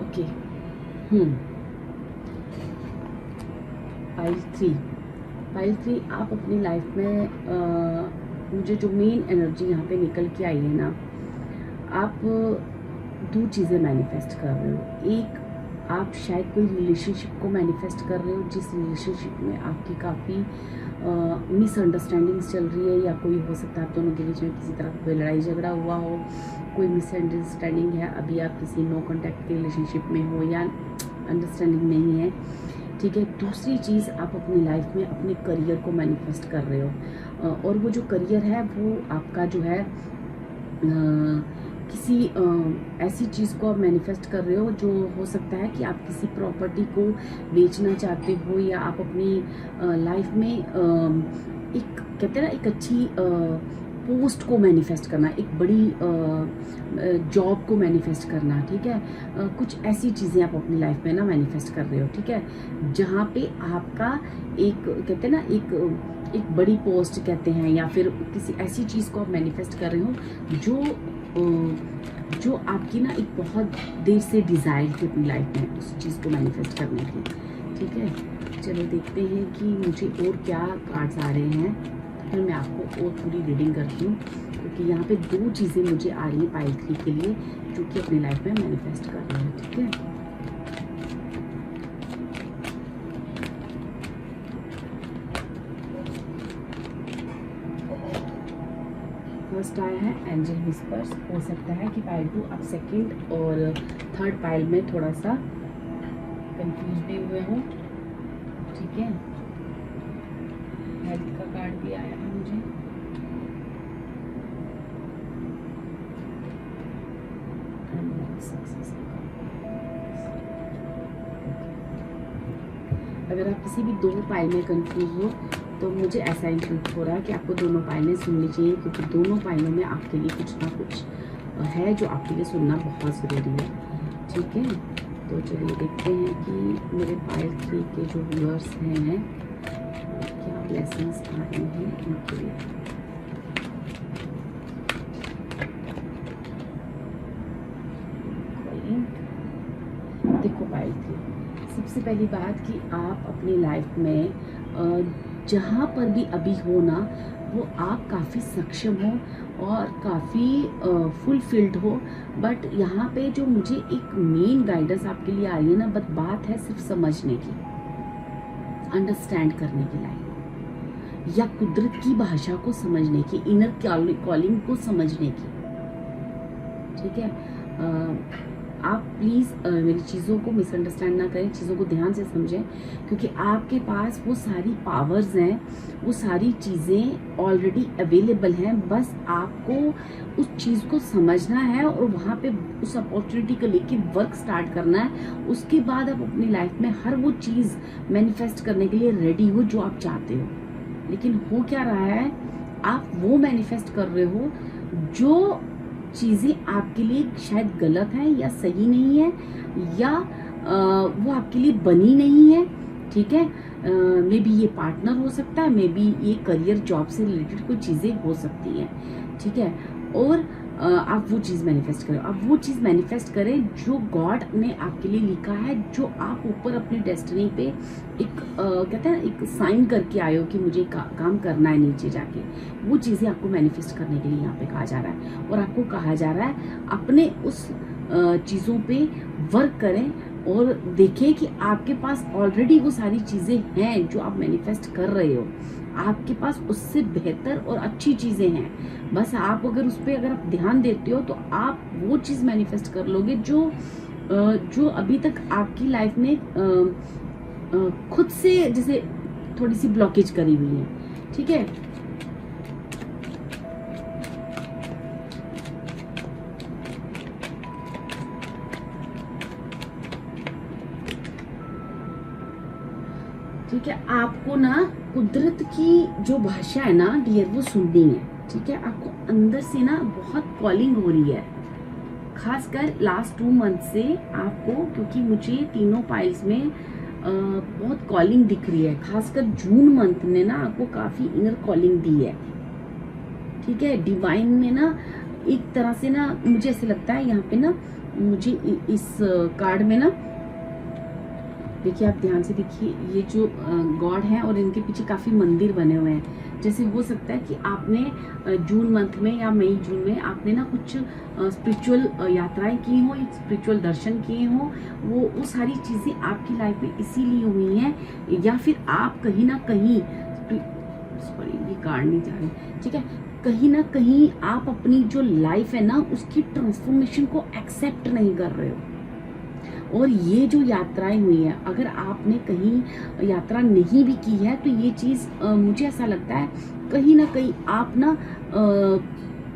ओके, पाइल 3 आप अपनी लाइफ में मुझे जो मेन एनर्जी यहाँ पे निकल के आई है ना, आप 2 चीज़ें मैनिफेस्ट कर रहे हो। एक, आप शायद कोई रिलेशनशिप को मैनिफेस्ट कर रहे हो जिस रिलेशनशिप में आपकी काफ़ी मिसअंडरस्टैंडिंग्स चल रही है, या कोई हो सकता है आप दोनों के बीच में किसी तरह कोई लड़ाई झगड़ा हुआ हो, कोई मिसअंडरस्टैंडिंग है, अभी आप किसी नो कॉन्टैक्ट के रिलेशनशिप में हो या अंडरस्टैंडिंग नहीं है, ठीक है। दूसरी चीज़, आप अपनी लाइफ में अपने करियर को मैनिफेस्ट कर रहे हो, और वो जो करियर है वो आपका जो है किसी ऐसी चीज़ को आप मैनिफेस्ट कर रहे हो जो हो सकता है कि आप किसी प्रॉपर्टी को बेचना चाहते हो, या आप अपनी लाइफ में एक कहते हैं ना एक अच्छी पोस्ट को मैनिफेस्ट करना, एक बड़ी जॉब को मैनिफेस्ट करना, ठीक है। कुछ ऐसी चीज़ें आप अपनी लाइफ में ना मैनिफेस्ट कर रहे हो, ठीक है, जहाँ पे आपका एक कहते हैं ना एक बड़ी पोस्ट कहते हैं, या फिर किसी ऐसी चीज़ को आप मैनिफेस्ट कर रहे हो जो आपकी ना एक बहुत देर से डिज़ायर थी अपनी लाइफ में उस चीज़ को मैनिफेस्ट करने की, ठीक है। चलो देखते हैं कि मुझे और क्या कार्ड्स आ रहे हैं, फिर मैं आपको और पूरी रीडिंग करती हूँ, क्योंकि यहाँ पे 2 चीज़ें मुझे आ रही हैं पाइल 3 के लिए जो कि अपनी लाइफ में मैनिफेस्ट कर रहे हैं, ठीक है। फर्स्ट आया है एंजल विस्पर्स। हो सकता है कि पाइल 2 आप सेकंड और थर्ड पाइल में थोड़ा सा कंफ्यूज भी हुए हो, ठीक है। हेल्थ का कार्ड भी आया है मुझे, अगर आप किसी भी 2 पाइल में कंफ्यूज हो तो मुझे ऐसा इंट्यूट हो रहा है कि आपको दोनों पाइलें सुननी चाहिए, क्योंकि दोनों पाइलों में आपके लिए कुछ ना कुछ है जो आपके लिए सुनना बहुत ज़रूरी है, ठीक है। तो चलिए देखते हैं कि मेरे पाइल 3 के जो व्यूअर्स हैं क्या ब्लेसिंग्स आ रही हैं उनके लिए। देखो पाइल 3, सबसे पहली बात कि आप अपनी लाइफ में जहाँ पर भी अभी हो ना, वो आप काफ़ी सक्षम हो और काफ़ी फुलफिल्ड हो, बट यहाँ पे जो मुझे एक मेन गाइडेंस आपके लिए आ रही है ना, बट बात है सिर्फ समझने की, अंडरस्टैंड करने की लाइन, या कुदरत की भाषा को समझने की, इनर कॉलिंग को समझने की, ठीक है। आप प्लीज़ मेरी चीज़ों को मिसअंडरस्टैंड ना करें, चीज़ों को ध्यान से समझें, क्योंकि आपके पास वो सारी पावर्स हैं, वो सारी चीज़ें ऑलरेडी अवेलेबल हैं, बस आपको उस चीज़ को समझना है और वहाँ पे उस अपॉर्चुनिटी को लेके वर्क स्टार्ट करना है। उसके बाद आप अपनी लाइफ में हर वो चीज़ मैनिफेस्ट करने के लिए रेडी हो जो आप चाहते हो। लेकिन हो क्या रहा है, आप वो मैनिफेस्ट कर रहे हो जो चीज़ें आपके लिए शायद गलत है या सही नहीं है, या वो आपके लिए बनी नहीं है, ठीक है। मे बी ये पार्टनर हो सकता है, मे बी ये करियर जॉब से रिलेटेड कोई चीज़ें हो सकती हैं, ठीक है। और आप वो चीज़ मैनिफेस्ट करें, आप वो चीज़ मैनिफेस्ट करें जो गॉड ने आपके लिए लिखा है, जो आप ऊपर अपनी डेस्टिनी पे एक कहते हैं ना एक साइन करके आए हो कि मुझे काम करना है नीचे जाके, वो चीज़ें आपको मैनिफेस्ट करने के लिए यहाँ पे कहा जा रहा है। और आपको कहा जा रहा है अपने उस चीज़ों पे वर्क करें और देखें कि आपके पास ऑलरेडी वो सारी चीज़ें हैं जो आप मैनिफेस्ट कर रहे हो, आपके पास उससे बेहतर और अच्छी चीज़ें हैं। बस आप अगर उस पर अगर आप ध्यान देते हो तो आप वो चीज़ मैनिफेस्ट कर लोगे जो अभी तक आपकी लाइफ में खुद से जैसे थोड़ी सी ब्लॉकेज करी हुई है, ठीक है। ठीक है, आपको ना कुदरत की जो भाषा है ना डियर वो सुननी है, ठीक है। आपको अंदर से ना बहुत कॉलिंग हो रही है, खासकर लास्ट 2 मंथ से आपको, क्योंकि मुझे तीनों पाइल्स में बहुत कॉलिंग दिख रही है। खासकर जून मंथ ने ना आपको काफी इनर कॉलिंग दी है, ठीक है। डिवाइन ने ना एक तरह से ना मुझे ऐसे लगता है यहाँ पे ना, मुझे इस कार्ड में ना देखिए, आप ध्यान से देखिए, ये जो गॉड हैं और इनके पीछे काफ़ी मंदिर बने हुए हैं। जैसे हो सकता है कि आपने जून मंथ में या मई जून में आपने ना कुछ स्पिरिचुअल यात्राएं की हो, स्पिरिचुअल दर्शन किए हो, वो सारी चीज़ें आपकी लाइफ में इसीलिए हुई हैं, या फिर आप कहीं ना कहीं, सॉरी ये कार्ड नहीं जा रहे, ठीक है, कहीं ना कहीं आप अपनी जो लाइफ है ना उसकी ट्रांसफॉर्मेशन को एक्सेप्ट नहीं कर रहे हो, और ये जो यात्राएं हुई हैं, अगर आपने कहीं यात्रा नहीं भी की है तो ये चीज़ मुझे ऐसा लगता है कहीं ना कहीं आप ना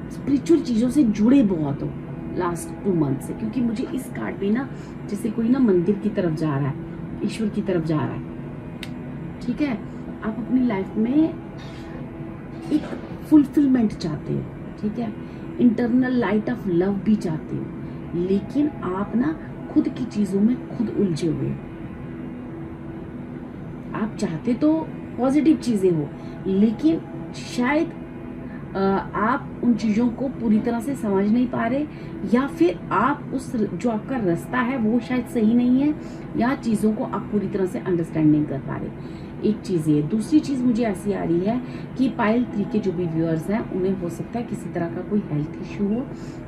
स्पिरिचुअल चीज़ों से जुड़े बहुत हो लास्ट 2 मंथ से, क्योंकि मुझे इस कार्ड में ना जैसे कोई ना मंदिर की तरफ जा रहा है, ईश्वर की तरफ जा रहा है। ठीक है, आप अपनी लाइफ में एक फुलफिलमेंट चाहते हो, ठीक है, इंटरनल लाइट ऑफ लव भी चाहते हो, लेकिन आप ना खुद की चीजों में खुद उलझे हुए हो। आप चाहते तो पॉजिटिव चीजें हो, लेकिन शायद आप उन चीजों को पूरी तरह से समझ नहीं पा रहे, या फिर आप उस जो आपका रास्ता है वो शायद सही नहीं है, या चीजों को आप पूरी तरह से अंडरस्टैंड नहीं कर पा रहे। एक चीज़ ये, दूसरी चीज़ मुझे ऐसी आ रही है कि पाइल 3 के जो भी व्यूअर्स हैं उन्हें हो सकता है किसी तरह का कोई हेल्थ इशू हो।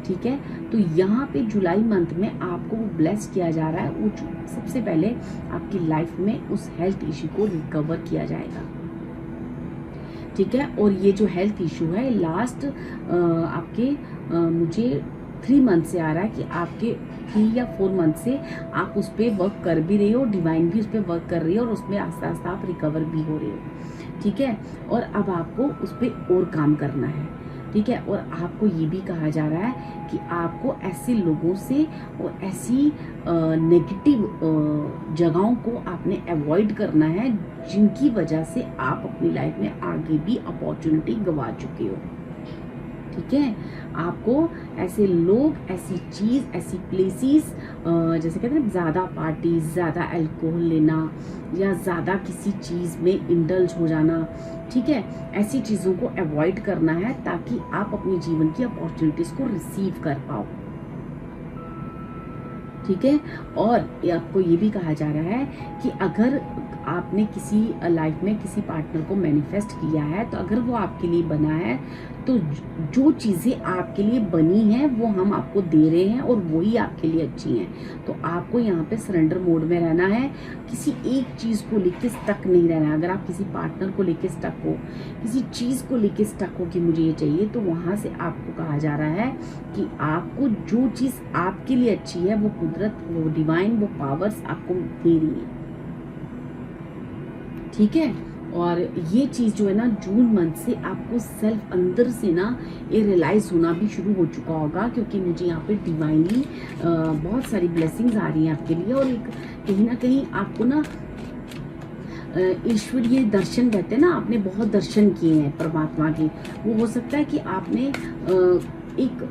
ठीक है, तो यहाँ पे जुलाई मंथ में आपको वो ब्लेस किया जा रहा है, वो सबसे पहले आपकी लाइफ में उस हेल्थ इशू को रिकवर किया जाएगा। ठीक है, और ये जो हेल्थ इशू है लास्ट आपके मुझे 3 मंथ से आ रहा है कि आपके 3 या 4 मंथ से आप उस पर वर्क कर भी रहे हो, डिवाइन भी उस पर वर्क कर रही है, और उसमें आस्ते आस्ते आप रिकवर भी हो रहे हो। ठीक है, और अब आपको उस पर और काम करना है। ठीक है, और आपको ये भी कहा जा रहा है कि आपको ऐसे लोगों से और ऐसी नेगेटिव जगहों को आपने अवॉइड करना है जिनकी वजह से आप अपनी लाइफ में आगे भी अपॉर्चुनिटी गंवा चुके हो। ठीक है, आपको ऐसे लोग, ऐसी चीज़, ऐसी प्लेसेस, जैसे कहते हैं ज़्यादा पार्टी, ज़्यादा अल्कोहल लेना या ज़्यादा किसी चीज़ में इंडल्ज हो जाना, ठीक है, ऐसी चीज़ों को अवॉइड करना है ताकि आप अपने जीवन की अपॉर्चुनिटीज़ को रिसीव कर पाओ। ठीक है, और आपको ये भी कहा जा रहा है कि अगर आपने किसी लाइफ में किसी पार्टनर को मैनिफेस्ट किया है, तो अगर वो आपके लिए बना है तो जो चीज़ें आपके लिए बनी हैं वो हम आपको दे रहे हैं और वही आपके लिए अच्छी हैं। तो आपको यहाँ पे सरेंडर मोड में रहना है, किसी एक चीज़ को लेके स्टक नहीं रहना है। अगर आप किसी पार्टनर को लेके स्टक हो, किसी चीज़ को लेके स्टक हो कि मुझे ये चाहिए, तो वहाँ से आपको कहा जा रहा है कि आपको जो चीज़ आपके लिए अच्छी है वो कुदरत, वो डिवाइन, वो पावर्स आपको दे रही है। ठीक है, और ये चीज़ जो है ना जून मंथ से आपको सेल्फ अंदर से ना ये रियलाइज़ होना भी शुरू हो चुका होगा, क्योंकि मुझे यहाँ पे डिवाइनली बहुत सारी ब्लेसिंग्स आ रही हैं आपके लिए, और एक कहीं ना कहीं आपको ना ईश्वरीय दर्शन कहते हैं ना, आपने बहुत दर्शन किए हैं परमात्मा के। वो हो सकता है कि आपने एक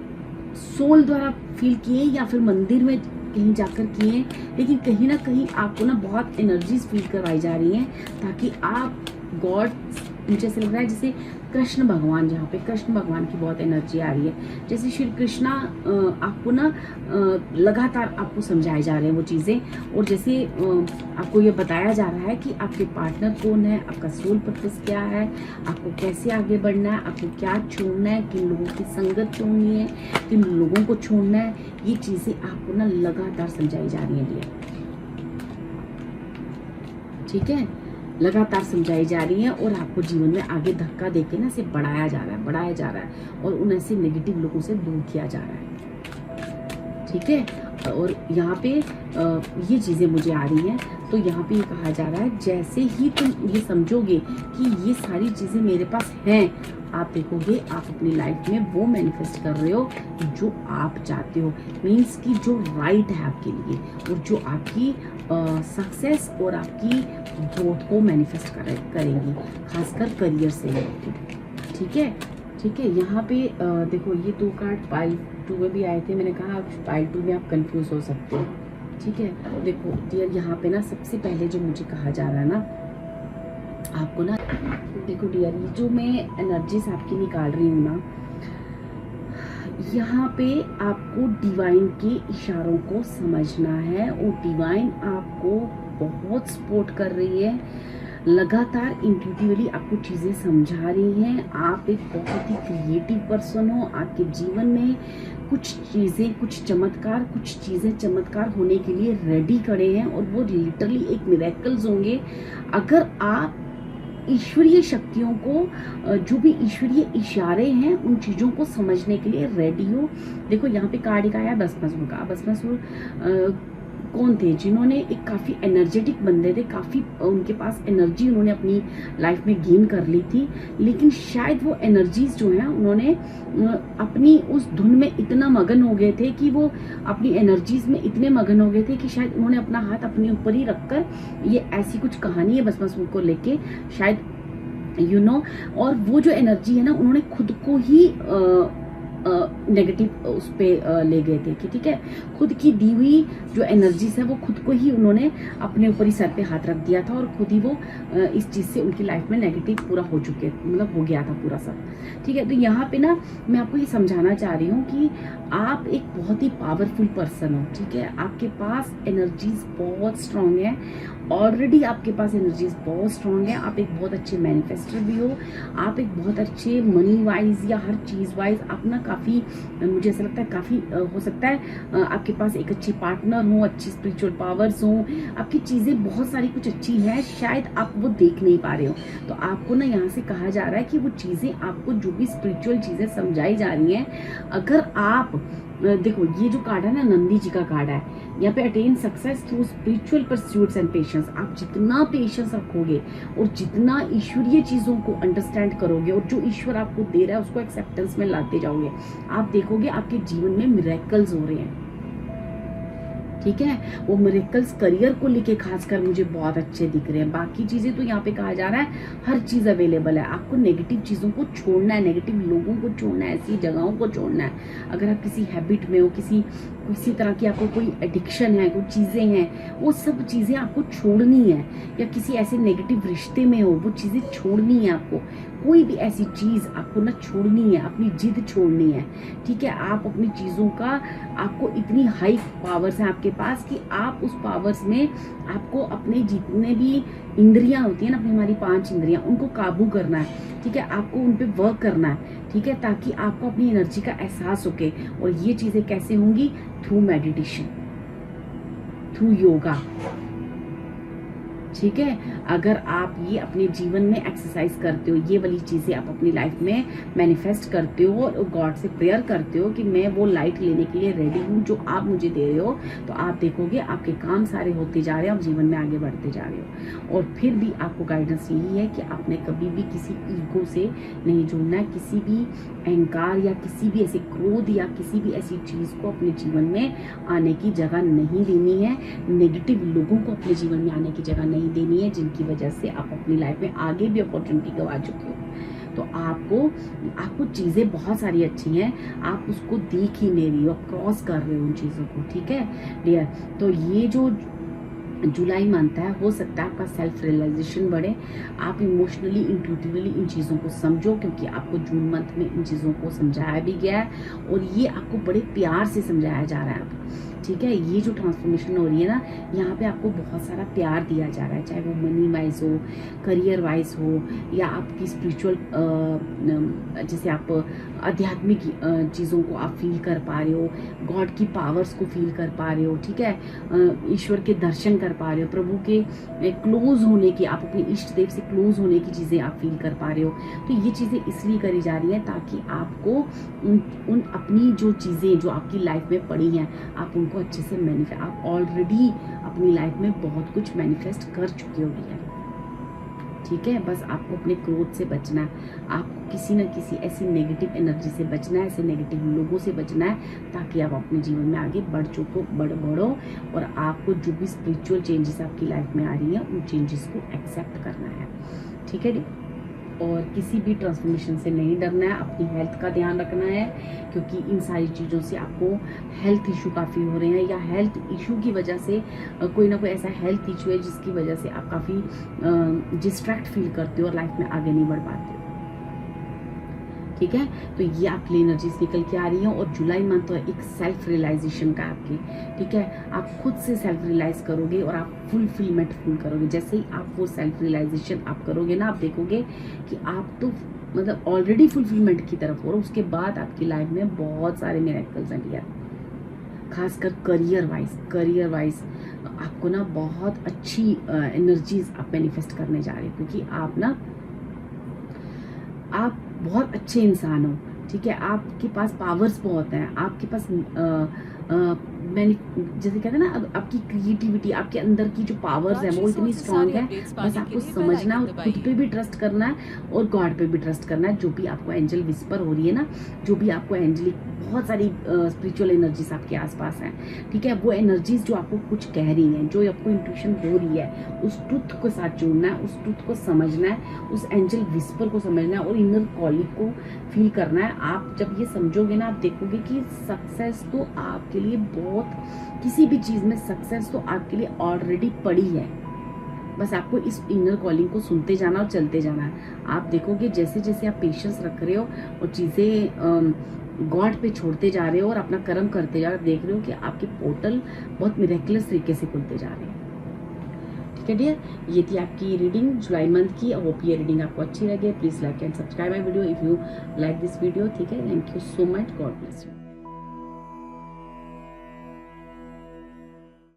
सोल द्वारा फील किए या फिर मंदिर में कहीं जाकर किए हैं, लेकिन कहीं ना कहीं आपको ना बहुत एनर्जीज फील करवाई जा रही हैं ताकि आप गॉड, मुझे ऐसे लग रहा है जैसे कृष्ण भगवान, जहाँ पे कृष्ण भगवान की बहुत एनर्जी आ रही है, जैसे श्री कृष्णा आपको ना लगातार आपको समझाए जा रहे हैं वो चीज़ें, और जैसे आपको ये बताया जा रहा है कि आपके पार्टनर कौन है, आपका सोल पर्पस क्या है, आपको कैसे आगे बढ़ना है, आपको क्या छोड़ना है, किन लोगों की संगत छोड़नी है, किन लोगों को छोड़ना है, ये चीज़ें आपको ना लगातार समझाई जा रही हैं। ठीक है, लगातार समझाई जा रही हैं, और आपको जीवन में आगे धक्का देके ना सिर्फ बढ़ाया जा रहा है, और उन ऐसे नेगेटिव लोगों से दूर किया जा रहा है। ठीक है, और यहाँ पे ये चीज़ें मुझे आ रही हैं, तो यहाँ पे ये कहा जा रहा है जैसे ही तुम ये समझोगे कि ये सारी चीज़ें मेरे पास हैं, आप देखोगे आप अपनी लाइफ में वो मैनिफेस्ट कर रहे हो जो आप चाहते हो, मीन्स कि जो राइट है आपके लिए, और जो आपकी सक्सेस और आपकी ग्रोथ को मैनिफेस्ट करेंगी, खासकर करियर से रिलेटेड। ठीक है, ठीक है, यहाँ पे देखो ये 2 कार्ड पाइल 2 में भी आए थे, मैंने कहा पाइल 2 में आप कंफ्यूज हो सकते हो। ठीक है, देखो डियर, यहाँ पे ना सबसे पहले जो मुझे कहा जा रहा है ना, आपको ना देखो डियर, ये जो मैं एनर्जीज आपकी निकाल रही हूँ ना, यहाँ पे आपको डिवाइन के इशारों को समझना है, और डिवाइन आपको बहुत सपोर्ट कर रही है, लगातार इंट्यूटिवली आपको चीज़ें समझा रही हैं। आप एक बहुत ही क्रिएटिव पर्सन हो, आपके जीवन में कुछ चीज़ें, कुछ चीज़ें चमत्कार होने के लिए रेडी खड़े हैं, और वो लिटरली एक मिरेकल्स होंगे अगर आप ईश्वरीय शक्तियों को, जो भी ईश्वरीय इशारे हैं, उन चीज़ों को समझने के लिए रेडी हो। देखो यहाँ पे कार्ड एक आया भस्मासुर का। भस्मासुर कौन थे जिन्होंने एक काफ़ी एनर्जेटिक बंदे थे, काफ़ी उनके पास एनर्जी उन्होंने अपनी लाइफ में गेन कर ली थी, लेकिन शायद वो एनर्जीज जो हैं उन्होंने अपनी उस धुन में इतना मगन हो गए थे कि वो अपनी एनर्जीज में इतने मगन हो गए थे कि शायद उन्होंने अपना हाथ अपने ऊपर ही रखकर, ये ऐसी कुछ कहानी है बस उनको लेके शायद और वो जो एनर्जी है ना उन्होंने खुद को ही नेगेटिव उस पे ले गए थे कि ठीक है, खुद की दी हुई जो एनर्जीज है वो खुद को ही उन्होंने अपने ऊपर ही सर पे हाथ रख दिया था और खुद ही वो इस चीज़ से उनकी लाइफ में नेगेटिव पूरा हो चुके, मतलब हो गया था पूरा सब। ठीक है, तो यहाँ पे ना मैं आपको ये समझाना चाह रही हूँ कि आप एक बहुत ही पावरफुल पर्सन हो। ठीक है, आपके पास एनर्जीज बहुत स्ट्रांग है, ऑलरेडी आपके पास एनर्जीज बहुत स्ट्रांग है। आप एक बहुत अच्छे मैनिफेस्टर भी हो, आप एक बहुत अच्छे मनी वाइज या हर चीज़ वाइज आप ना काफ़ी, मुझे ऐसा लगता है काफ़ी हो सकता है आपके पास एक अच्छी पार्टनर हो, अच्छी स्पिरिचुअल पावर्स हो, आपकी चीज़ें बहुत सारी कुछ अच्छी हैं, शायद आप वो देख नहीं पा रहे हो। तो आपको ना यहाँ से कहा जा रहा है कि वो चीज़ें आपको जो भी स्पिरिचुअल चीज़ें समझाई जा रही हैं, अगर आप देखो ये जो कार्ड है ना नंदी जी का कार्ड है, यहाँ पे attain success through spiritual pursuits and patience. आप जितना पेशेंस रखोगे और जितना ईश्वरीय चीज़ों को अंडरस्टैंड करोगे और जो ईश्वर आपको दे रहा है उसको एक्सेप्टेंस में लाते जाओगे, आप देखोगे आपके जीवन में मिरेकल्स हो रहे हैं। ठीक है, वो मिरेकल्स करियर को लेके खासकर मुझे बहुत अच्छे दिख रहे हैं। बाकी चीजें तो यहाँ पे कहा जा रहा है हर चीज अवेलेबल है। आपको नेगेटिव चीजों को छोड़ना है, नेगेटिव लोगों को छोड़ना है, ऐसी जगहों को छोड़ना है। अगर आप किसी हैबिट में हो, किसी तरह की आपको कोई एडिक्शन है, कोई चीजें हैं, वो सब चीजें आपको छोड़नी है, या किसी ऐसे नेगेटिव रिश्ते में हो वो चीजें छोड़नी है आपको। कोई भी ऐसी चीज आपको ना छोड़नी है, अपनी जिद छोड़नी है। ठीक है, आप अपनी चीजों का, आपको इतनी हाई पावर्स हैं आपके पास कि आप उस पावर्स में आपको अपने जितने भी इंद्रियां होती हैं ना, अपनी हमारी 5 इंद्रियां, उनको काबू करना है। ठीक है, आपको उन पे वर्क करना है। ठीक है, ताकि आपको अपनी एनर्जी का एहसास होके, और ये चीजें कैसे होंगी? Through meditation, through yoga. ठीक है, अगर आप ये अपने जीवन में एक्सरसाइज करते हो, ये वाली चीज़ें आप अपनी लाइफ में मैनिफेस्ट करते हो और गॉड से प्रेयर करते हो कि मैं वो लाइट लेने के लिए रेडी हूँ जो आप मुझे दे रहे हो, तो आप देखोगे आपके काम सारे होते जा रहे हैं, आप जीवन में आगे बढ़ते जा रहे हो। और फिर भी आपको गाइडेंस यही है कि आपने कभी भी किसी ईगो से नहीं जुड़ना है, किसी भी अहंकार या किसी भी ऐसे क्रोध या किसी भी ऐसी चीज़ को अपने जीवन में आने की जगह नहीं देनी है। नेगेटिव लोगों को अपने जीवन में आने की जगह नहीं देनी है, जिनकी वजह से आप अपनी लाइफ में आगे भी अपॉर्चुनिटी गंवा चुके हो। तो आपको चीज़ें बहुत सारी अच्छी हैं, आप उसको देख ही नहीं रही हो, क्रॉस कर रहे हो उन चीज़ों को। ठीक है डियर, तो ये जो जुलाई मंथ है, हो सकता है आपका सेल्फ रियलाइजेशन बढ़े, आप इमोशनली इंट्यूटिवली इन चीज़ों को समझो, क्योंकि आपको जून मंथ में इन चीज़ों को समझाया भी गया है और ये आपको बड़े प्यार से समझाया जा रहा है। ठीक है, ये जो ट्रांसफॉर्मेशन हो रही है ना, यहाँ पे आपको बहुत सारा प्यार दिया जा रहा है, चाहे वो मनी वाइज हो, करियर वाइज हो, या आपकी स्पिरिचुअल जैसे आप आध्यात्मिक चीज़ों को आप फील कर पा रहे हो, गॉड की पावर्स को फील कर पा रहे हो। ठीक है, ईश्वर के दर्शन कर पा रहे हो, प्रभु के क्लोज होने की, आप अपने इष्ट देव से क्लोज होने की चीज़ें आप फील कर पा रहे हो। तो ये चीज़ें इसलिए करी जा रही हैं ताकि आपको उन अपनी जो चीज़ें जो आपकी लाइफ में पड़ी हैं, आप उनको अच्छे से मैनिफेस्ट, आप ऑलरेडी अपनी लाइफ में बहुत कुछ मैनिफेस्ट कर चुके हो भैया। ठीक है, बस आपको अपने क्रोध से बचना है, आपको किसी न किसी ऐसी नेगेटिव एनर्जी से बचना है, ऐसे नेगेटिव लोगों से बचना है, ताकि आप अपने जीवन में आगे बढ़ो और आपको जो भी स्पिरिचुअल चेंजेस आपकी लाइफ में आ रही हैं उन चेंजेस को एक्सेप्ट करना है। ठीक है, और किसी भी ट्रांसफॉर्मेशन से नहीं डरना है, अपनी हेल्थ का ध्यान रखना है, क्योंकि इन सारी चीज़ों से आपको हेल्थ इशू काफ़ी हो रहे हैं, या हेल्थ इशू की वजह से कोई ना कोई ऐसा हेल्थ इशू है जिसकी वजह से आप काफ़ी डिस्ट्रैक्ट फील करते हो और लाइफ में आगे नहीं बढ़ पाते हो। ठीक है, तो ये आपकी एनर्जीज निकल के आ रही हैं, और जुलाई मंथ तो एक सेल्फ रियलाइजेशन का आपकी। ठीक है, आप खुद से सेल्फ रियलाइज करोगे और आप फुलफिलमेंट फील करोगे। जैसे ही आप वो सेल्फ रियलाइजेशन आप करोगे ना, आप देखोगे कि आप तो मतलब ऑलरेडी फुलफिलमेंट की तरफ हो, और उसके बाद आपकी लाइफ में बहुत सारे मिरेकल्स हैं भैया। खासकर करियर वाइज आपको ना बहुत अच्छी एनर्जीज आप मैनिफेस्ट करने जा रहे हो, क्योंकि आप बहुत अच्छे इंसान हो। ठीक है, आपके पास पावर्स बहुत हैं, आपके पास जैसे कहते हैं ना, अब आपकी क्रिएटिविटी, आपके अंदर की जो पावर्स है वो इतनी स्ट्रांग है, बस आपको समझना है और खुद पे भी ट्रस्ट करना है और गॉड पे भी ट्रस्ट करना है। जो भी आपको एंजल विस्पर हो रही है ना, जो भी आपको एंजलिक बहुत सारी स्पिरिचुअल एनर्जीज आपके आसपास हैं, ठीक है, वो एनर्जीज जो आपको कुछ कह रही हैं, जो आपको इंट्यूशन हो रही है, उस ट्रुथ को साथ जोड़ना है, उस ट्रुथ को समझना है, उस एंजल विस्पर को समझना है और इनर कॉलिंग को फील करना है। आप जब ये समझोगे ना, आप देखोगे कि सक्सेस तो आपके लिए बहुत, किसी भी चीज़ में सक्सेस तो आपके लिए ऑलरेडी पड़ी है। बस आपको इस इनर कॉलिंग को सुनते जाना और चलते जाना है। आप देखोगे जैसे जैसे आप पेशेंस रख रहे हो और चीज़ें गॉड पे छोड़ते जा रहे हो और अपना कर्म करते जा रहे हो, देख रहे हो कि आपके पोर्टल बहुत मिरेकुलस तरीके से खुलते जा रहे हैं। ठीक है डियर, ये थी आपकी रीडिंग जुलाई मंथ की। आई होप ये रीडिंग आपको अच्छी लगे। Please like and subscribe my video if you like this video. ठीक है, thank you so much, God bless you.